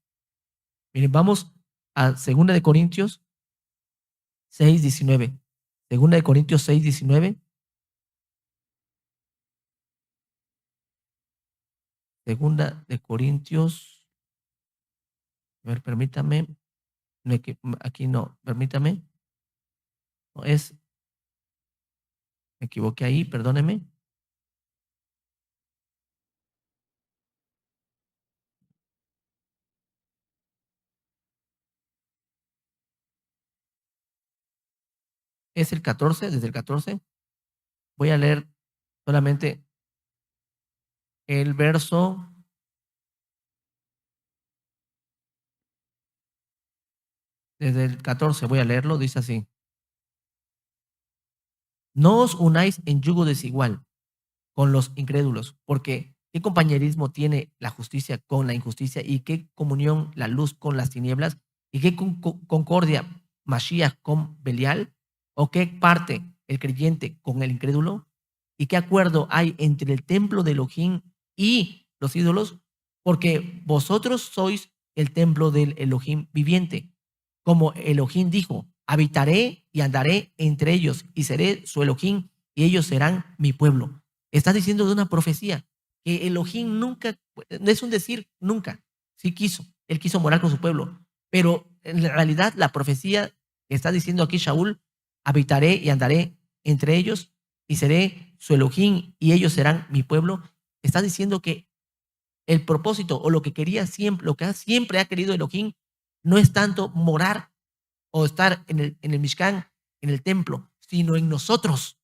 Miren, vamos a 2 de Corintios 6:19. 2 de Corintios 6:19. 2 de Corintios, a ver, permítame, aquí no, permítame, no es, me equivoqué ahí, perdóneme. Es el 14, desde el 14. Voy a leer solamente el verso, desde el 14 voy a leerlo, dice así: no os unáis en yugo desigual con los incrédulos, porque ¿qué compañerismo tiene la justicia con la injusticia? ¿Y qué comunión la luz con las tinieblas? ¿Y qué concordia Mashiach con Belial? ¿O qué parte el creyente con el incrédulo? ¿Y qué acuerdo hay entre el templo de Elohim y los ídolos? Porque vosotros sois el templo del Elohim viviente. Como Elohim dijo, habitaré y andaré entre ellos y seré su Elohim y ellos serán mi pueblo. Está diciendo de una profecía que Elohim nunca, no es un decir, nunca, sí quiso, él quiso morar con su pueblo, pero en realidad la profecía que está diciendo aquí Shaul, habitaré y andaré entre ellos y seré su Elohim y ellos serán mi pueblo, está diciendo que el propósito o lo que quería siempre, lo que siempre ha querido Elohim, no es tanto morar o estar en el Mishkan, en el templo, sino en nosotros.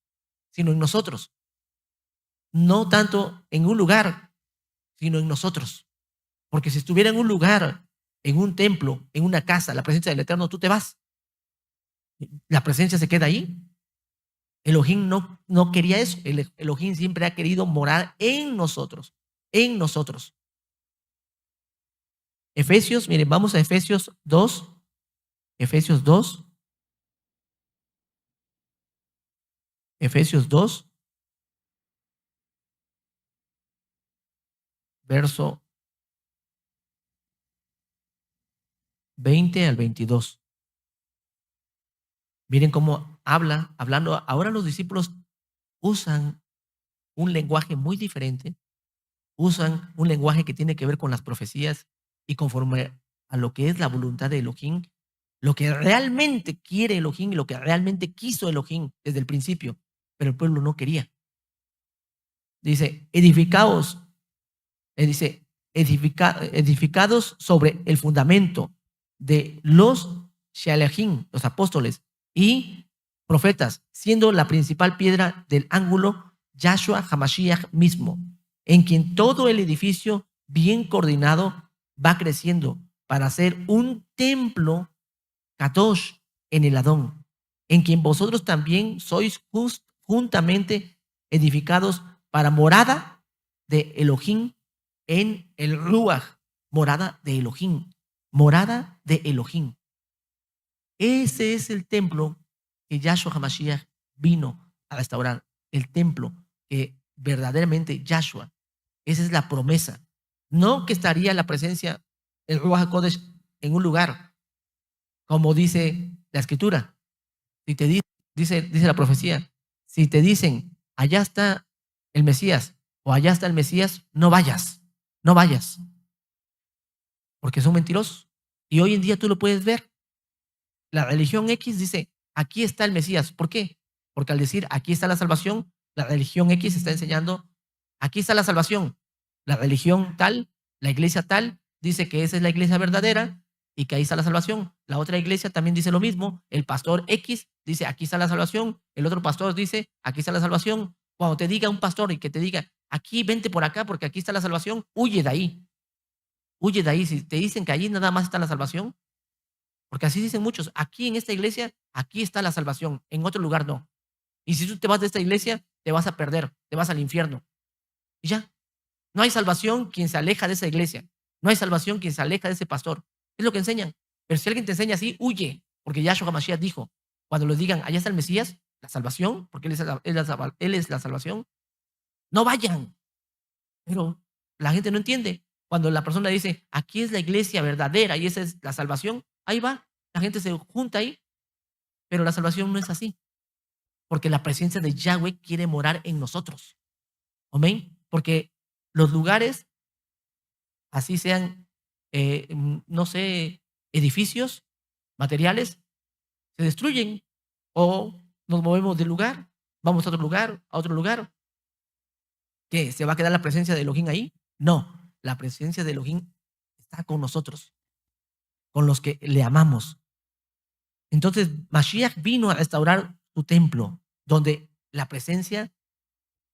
No tanto en un lugar, sino en nosotros. Porque si estuviera en un lugar, en un templo, en una casa, la presencia del Eterno, tú te vas. La presencia se queda ahí. Elohim no quería eso. Elohim siempre ha querido morar en nosotros. En nosotros. Efesios, miren, vamos a Efesios 2. Efesios 2. Efesios 2, verso 20 al 22. Miren cómo hablando. Ahora los discípulos usan un lenguaje muy diferente, usan un lenguaje que tiene que ver con las profecías y conforme a lo que es la voluntad de Elohim, lo que realmente quiere Elohim y lo que realmente quiso Elohim desde el principio, pero el pueblo no quería. Dice, edificaos, dice, edificados sobre el fundamento de los Shalachim, los apóstoles y profetas, siendo la principal piedra del ángulo Yahshua Hamashiach mismo, en quien todo el edificio bien coordinado va creciendo para ser un templo Kadosh en el Adón, en quien vosotros también sois juntamente edificados para morada de Elohim en el Ruach, morada de Elohim, morada de Elohim. Ese es el templo que Yahshua HaMashiach vino a restaurar, el templo que verdaderamente Yahshua, esa es la promesa. No que estaría la presencia del Ruach HaKodesh en un lugar, como dice la escritura. Si te dice la profecía, si te dicen, allá está el Mesías o allá está el Mesías, no vayas, no vayas, porque son mentirosos. Y hoy en día tú lo puedes ver. La religión X dice, aquí está el Mesías. ¿Por qué? Porque al decir, aquí está la salvación, la religión X está enseñando, aquí está la salvación. La religión tal, la iglesia tal, dice que esa es la iglesia verdadera y que ahí está la salvación. La otra iglesia también dice lo mismo. El pastor X dice, aquí está la salvación. El otro pastor dice, aquí está la salvación. Cuando te diga un pastor y que te diga, aquí vente por acá porque aquí está la salvación, huye de ahí. Huye de ahí. Si te dicen que allí nada más está la salvación, porque así dicen muchos, aquí en esta iglesia, aquí está la salvación, en otro lugar no. Y si tú te vas de esta iglesia, te vas a perder, te vas al infierno. Y ya. No hay salvación quien se aleja de esa iglesia. No hay salvación quien se aleja de ese pastor. Es lo que enseñan. Pero si alguien te enseña así, huye. Porque Yahshua HaMashiach dijo, cuando les digan, allá está el Mesías, la salvación, porque él es la salvación, no vayan. Pero la gente no entiende. Cuando la persona dice, aquí es la iglesia verdadera y esa es la salvación, ahí va. La gente se junta ahí, pero la salvación no es así. Porque la presencia de Yahweh quiere morar en nosotros. Amén. Porque los lugares, así sean, no sé, edificios, materiales, se destruyen o nos movemos del lugar, vamos a otro lugar, a otro lugar. ¿Qué? ¿Se va a quedar la presencia de Elohim ahí? No, la presencia de Elohim está con nosotros, con los que le amamos. Entonces, Mashiach vino a restaurar su templo, donde la presencia,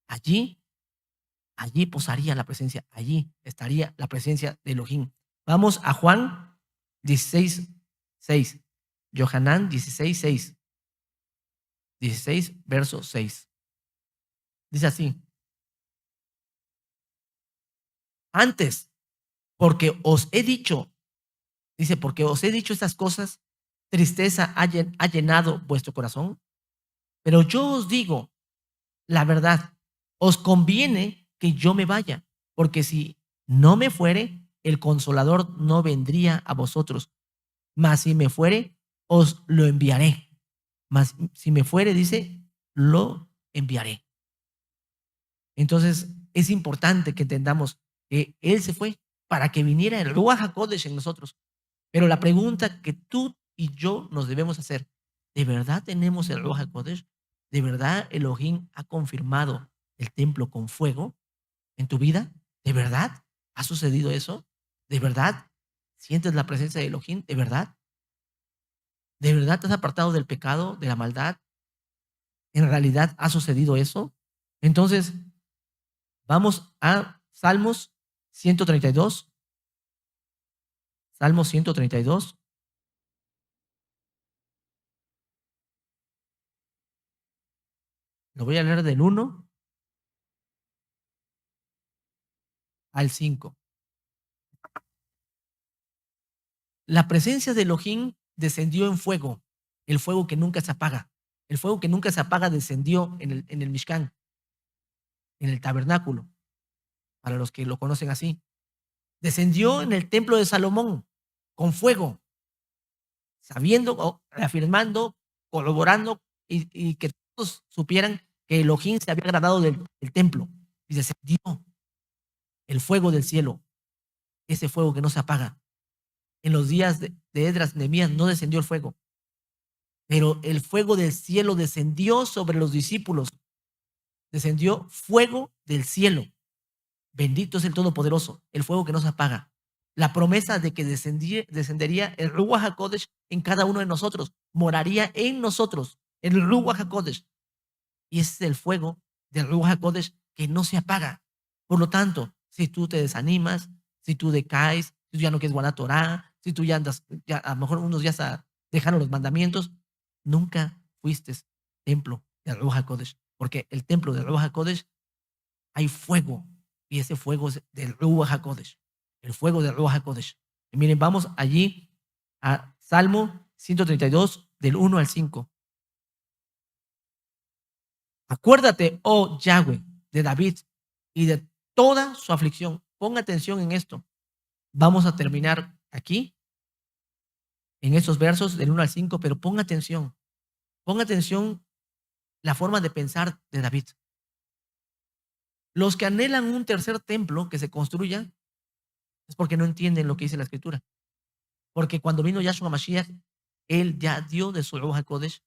allí, allí posaría la presencia, allí estaría la presencia de Elohim. Vamos a Juan 16, 6. Yohanan 16, 6. 16, verso 6. Dice así: antes, porque os he dicho, dice, porque os he dicho estas cosas, tristeza ha llenado vuestro corazón. Pero yo os digo la verdad, os conviene que yo me vaya, porque si no me fuere, el consolador no vendría a vosotros. Mas si me fuere, os lo enviaré. Mas si me fuere, dice, lo enviaré. Entonces, es importante que entendamos que Él se fue para que viniera el Ruach HaKodesh en nosotros. Pero la pregunta que tú y yo nos debemos hacer, ¿de verdad tenemos el Ruach HaKodesh? ¿De verdad Elohim ha confirmado el templo con fuego en tu vida? ¿De verdad ha sucedido eso? ¿De verdad sientes la presencia de Elohim? ¿De verdad? ¿De verdad te has apartado del pecado, de la maldad? ¿En realidad ha sucedido eso? Entonces, vamos a Salmos 132. Salmos 132. Lo voy a leer del 1 al 5. La presencia de Elohim descendió en fuego, el fuego que nunca se apaga. El fuego que nunca se apaga descendió en el Mishkan, en el tabernáculo, para los que lo conocen así. Descendió en el templo de Salomón con fuego, sabiendo, reafirmando, corroborando y que todos supieran que Elohim se había agradado del templo y descendió el fuego del cielo, ese fuego que no se apaga. En los días de Esdras, Nehemías, no descendió el fuego, pero el fuego del cielo descendió sobre los discípulos, descendió fuego del cielo. Bendito es el Todopoderoso, el fuego que no se apaga. La promesa de que descendería el Ruach HaKodesh en cada uno de nosotros, moraría en nosotros, el Ruach HaKodesh. Y ese es el fuego del Ruach HaKodesh que no se apaga. Por lo tanto, si tú te desanimas, si tú decaes, si tú ya no quieres guardar Torah, si tú ya andas, ya, a lo mejor unos ya dejaron los mandamientos, nunca fuiste templo del Ruach HaKodesh, porque el templo del Ruach HaKodesh hay fuego, y ese fuego es del Ruach HaKodesh, el fuego del Ruach HaKodesh. Y miren, vamos allí a Salmo 132, del 1 al 5. Acuérdate, oh Yahweh, de David y de toda su aflicción. Ponga atención en esto. Vamos a terminar aquí, en estos versos del 1 al 5, pero ponga atención. Ponga atención la forma de pensar de David. Los que anhelan un tercer templo que se construya es porque no entienden lo que dice la Escritura. Porque cuando vino Yahshua Mashiach, él ya dio de su Ruach HaKodesh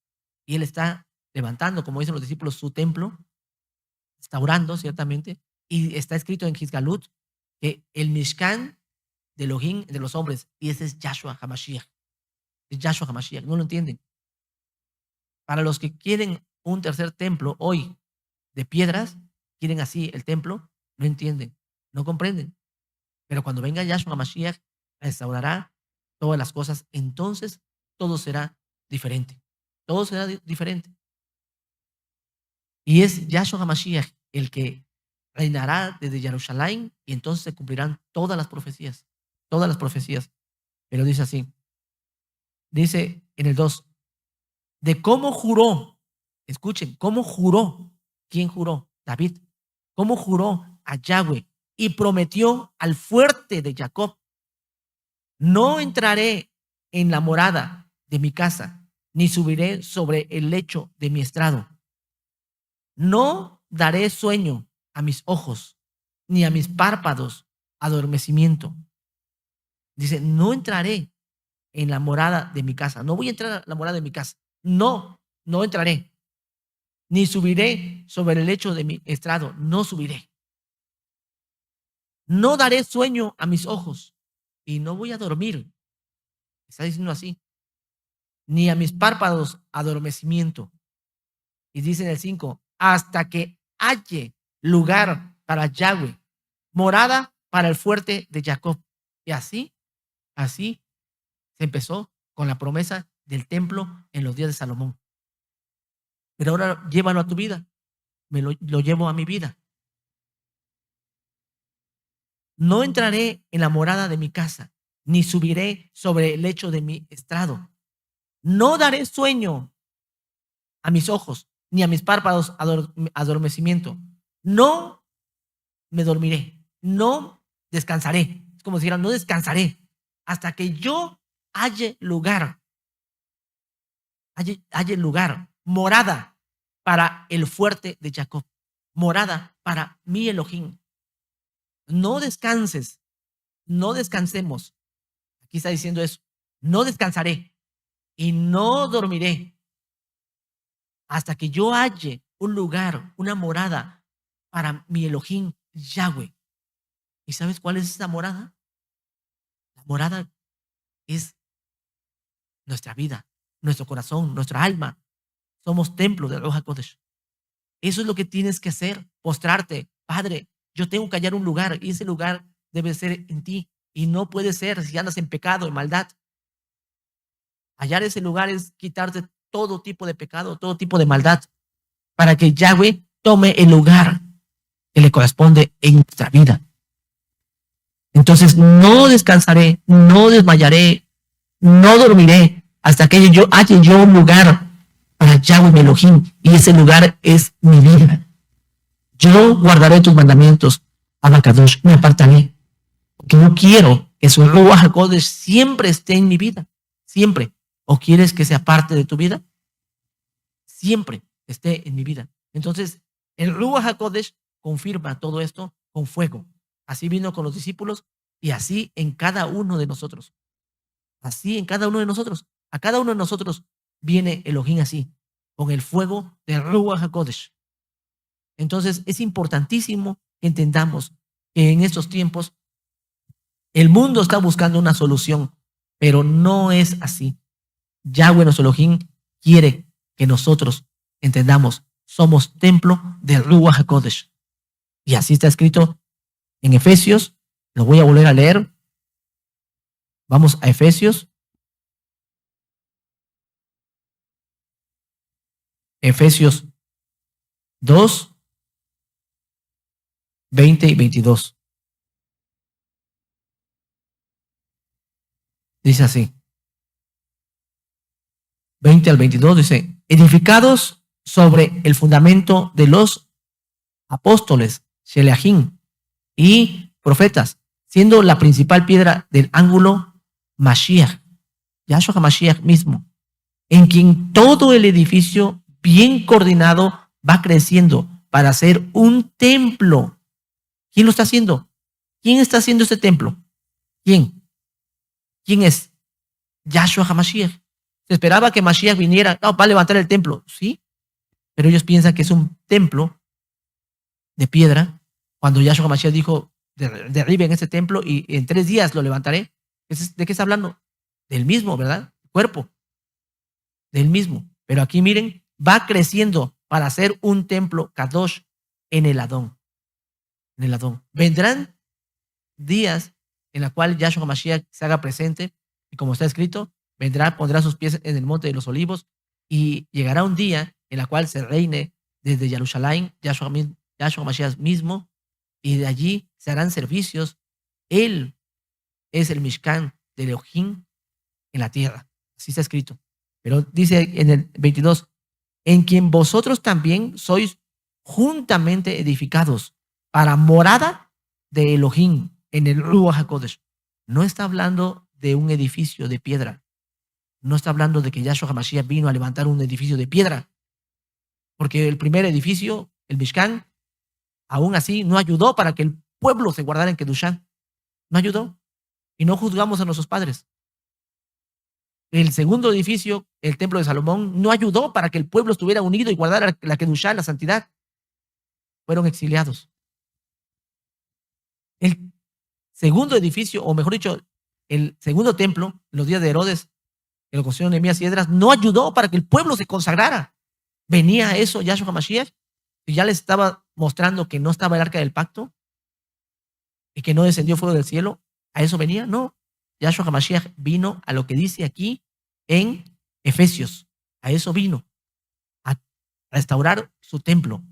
y él está levantando, como dicen los discípulos, su templo, restaurando ciertamente, y está escrito en Gizgalut que el Mishkan de Elohim de los hombres, y ese es Yahshua HaMashiach. Es Yahshua HaMashiach, no lo entienden. Para los que quieren un tercer templo hoy de piedras, quieren así el templo, no entienden, no comprenden. Pero cuando venga Yahshua HaMashiach, restaurará todas las cosas, entonces todo será diferente. Todo será diferente. Y es Yahshua HaMashiach el que reinará desde Jerusalén y entonces se cumplirán todas las profecías. Todas las profecías. Pero dice así. Dice en el 2. De cómo juró. Escuchen, cómo juró. ¿Quién juró? David. Cómo juró a Yahweh y prometió al fuerte de Jacob. No entraré en la morada de mi casa, ni subiré sobre el lecho de mi estrado. No daré sueño a mis ojos, ni a mis párpados adormecimiento. Dice, no entraré en la morada de mi casa. No voy a entrar a la morada de mi casa. No, no entraré. Ni subiré sobre el lecho de mi estrado. No subiré. No daré sueño a mis ojos y no voy a dormir. Está diciendo así. Ni a mis párpados adormecimiento. Y dice en el 5, hasta que halle lugar para Yahweh, morada para el fuerte de Jacob. Y así se empezó con la promesa del templo en los días de Salomón. Pero ahora llévalo a tu vida. Lo llevo a mi vida. No entraré en la morada de mi casa, ni subiré sobre el lecho de mi estrado. No daré sueño a mis ojos, ni a mis párpados adormecimiento. No me dormiré, no descansaré. Es como si dijera, no descansaré hasta que yo halle lugar, morada para el fuerte de Jacob, morada para mi Elohim. No descanses, no descansemos. Aquí está diciendo eso, no descansaré y no dormiré hasta que yo halle un lugar, una morada para mi Elohim Yahweh. ¿Y sabes cuál es esa morada? La morada es nuestra vida, nuestro corazón, nuestra alma. Somos templo de Ruach HaKodesh. Eso es lo que tienes que hacer, postrarte. Padre, yo tengo que hallar un lugar y ese lugar debe ser en ti. Y no puede ser si andas en pecado, en maldad. Hallar ese lugar es quitarte todo tipo de pecado, todo tipo de maldad, para que Yahweh tome el lugar que le corresponde en nuestra vida. Entonces no descansaré, no desmayaré, no dormiré hasta que yo halle yo un lugar para Yahweh mi Elohim, y ese lugar es mi vida. Yo guardaré tus mandamientos, Abacadosh, me apartaré, porque no quiero que su Ruach HaKodesh siempre esté en mi vida, siempre. ¿O quieres que sea parte de tu vida? Siempre esté en mi vida. Entonces, el Ruach HaKodesh confirma todo esto con fuego. Así vino con los discípulos y así en cada uno de nosotros. Así en cada uno de nosotros. A cada uno de nosotros viene Elohim así, con el fuego del Ruach HaKodesh. Entonces, es importantísimo que entendamos que en estos tiempos el mundo está buscando una solución, pero no es así. Yahweh nuestro Elohim quiere que nosotros entendamos, somos templo del Ruach HaKodesh. Y así está escrito en Efesios. Lo voy a volver a leer. Vamos a Efesios. Efesios 2, 20 y 22. Dice así. 20 al 22 dice, edificados sobre el fundamento de los apóstoles, Sheleachim y profetas, siendo la principal piedra del ángulo Mashiach, Yahshua HaMashiach mismo, en quien todo el edificio bien coordinado va creciendo para ser un templo. ¿Quién lo está haciendo? ¿Quién está haciendo este templo? ¿Quién? ¿Quién es? Yahshua HaMashiach. Se esperaba que Mashiach viniera, no, va a levantar el templo, sí, pero ellos piensan que es un templo de piedra, cuando Yahshua HaMashiach dijo, derriben este templo y en 3 días lo levantaré. ¿De qué está hablando? Del mismo, ¿verdad? El cuerpo, del mismo. Pero aquí miren, va creciendo para ser un templo Kadosh en el Adón. En el Adón. Vendrán días en la cual Yahshua HaMashiach se haga presente y como está escrito, vendrá, pondrá sus pies en el monte de los olivos y llegará un día en la cual se reine desde Jerusalén, Yahshua Mashiach mismo, y de allí se harán servicios. Él es el Mishkan de Elohim en la tierra. Así está escrito. Pero dice en el 22, en quien vosotros también sois juntamente edificados para morada de Elohim en el Ruach HaKodesh. No está hablando de un edificio de piedra. No está hablando de que Yahshua HaMashiach vino a levantar un edificio de piedra. Porque el primer edificio, el Mishkan, aún así no ayudó para que el pueblo se guardara en Kedushá. No ayudó. Y no juzgamos a nuestros padres. El segundo edificio, el templo de Salomón, no ayudó para que el pueblo estuviera unido y guardara la Kedushá, la santidad. Fueron exiliados. El segundo edificio, o mejor dicho, el segundo templo, en los días de Herodes, que lo construyeron Nehemías y Esdras, no ayudó para que el pueblo se consagrara. Venía eso, Yahshua HaMashiach, y ya les estaba mostrando que no estaba el arca del pacto y que no descendió fuego del cielo. ¿A eso venía? No. Yahshua HaMashiach vino a lo que dice aquí en Efesios. A eso vino, a restaurar su templo.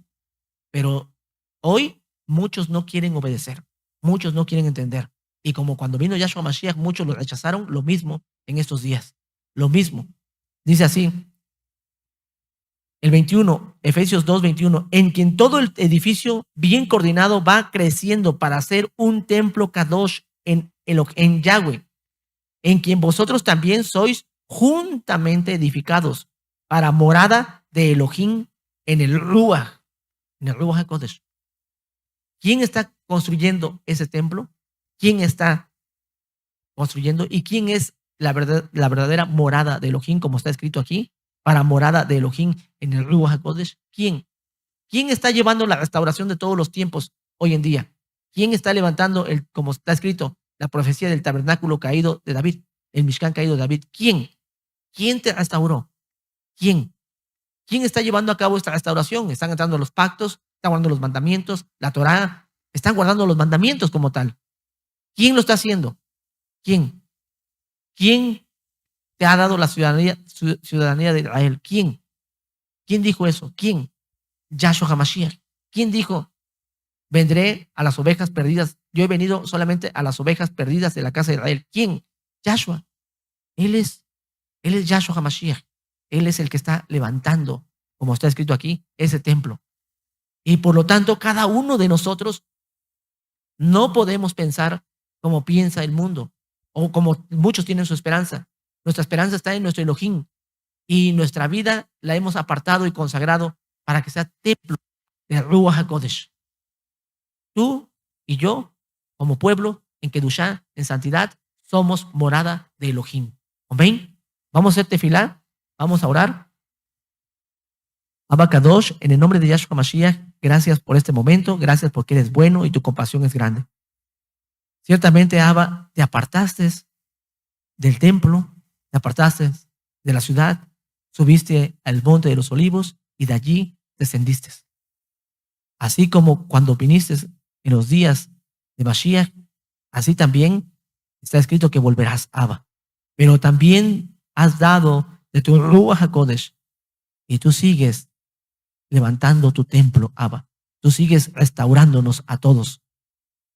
Pero hoy muchos no quieren obedecer, muchos no quieren entender. Y como cuando vino Yahshua HaMashiach, muchos lo rechazaron, lo mismo en estos días. Lo mismo. Dice así, el 21, Efesios 2:21, en quien todo el edificio bien coordinado va creciendo para hacer un templo Kadosh en Yahweh, en quien vosotros también sois juntamente edificados para morada de Elohim en el Ruach HaKodesh. ¿Quién está construyendo ese templo? ¿Quién está construyendo? ¿Y quién es la verdadera morada de Elohim, como está escrito aquí? Para morada de Elohim en el Ruach HaKodesh. ¿Quién? ¿Quién está llevando la restauración de todos los tiempos hoy en día? ¿Quién está levantando, como está escrito, la profecía del tabernáculo caído de David, el Mishkan caído de David? ¿Quién? ¿Quién te restauró? ¿Quién? ¿Quién está llevando a cabo esta restauración? Están entrando los pactos, están guardando los mandamientos, la Torá, están guardando los mandamientos como tal. ¿Quién lo está haciendo? ¿Quién? ¿Quién te ha dado la ciudadanía de Israel? ¿Quién? ¿Quién dijo eso? ¿Quién? Yahshua HaMashiach. ¿Quién dijo, vendré a las ovejas perdidas? Yo he venido solamente a las ovejas perdidas de la casa de Israel. ¿Quién? Yahshua. Él es Yahshua HaMashiach. Él es el que está levantando, como está escrito aquí, ese templo. Y por lo tanto, cada uno de nosotros no podemos pensar como piensa el mundo o como muchos tienen su esperanza. Nuestra esperanza está en nuestro Elohim y nuestra vida la hemos apartado y consagrado para que sea templo de Ruach HaKodesh. Tú y yo, como pueblo, en Kedushá, en santidad, somos morada de Elohim. Amén. Vamos a hacer tefilá, vamos a orar. Abba Kadosh, en el nombre de Yahshua Mashiach, gracias por este momento, gracias porque eres bueno y tu compasión es grande. Ciertamente, Abba, te apartaste del templo, te apartaste de la ciudad, subiste al monte de los olivos y de allí descendiste. Así como cuando viniste en los días de Mashiach, así también está escrito que volverás, Abba. Pero también has dado de tu Ruach HaKodesh y tú sigues levantando tu templo, Abba. Tú sigues restaurándonos a todos.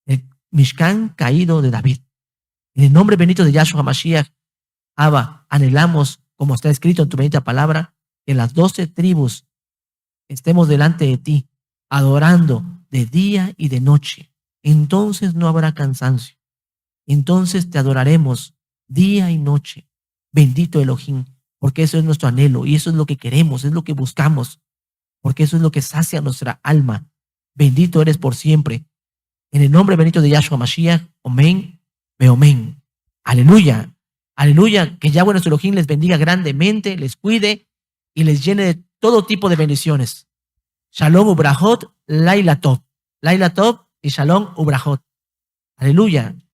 El Mishkan caído de David. En el nombre bendito de Yahshua HaMashiach, Abba, anhelamos, como está escrito en tu bendita palabra, que las 12 tribus estemos delante de ti, adorando de día y de noche. Entonces no habrá cansancio. Entonces te adoraremos día y noche. Bendito Elohim, porque eso es nuestro anhelo y eso es lo que queremos, es lo que buscamos, porque eso es lo que sacia nuestra alma. Bendito eres por siempre. En el nombre bendito de Yahshua Mashiach, amén, amén. Aleluya, aleluya. Que Yahweh nuestro Elohim les bendiga grandemente, les cuide y les llene de todo tipo de bendiciones. Shalom ubrahot, Laila Tov. Laila Tov y Shalom ubrahot. Aleluya.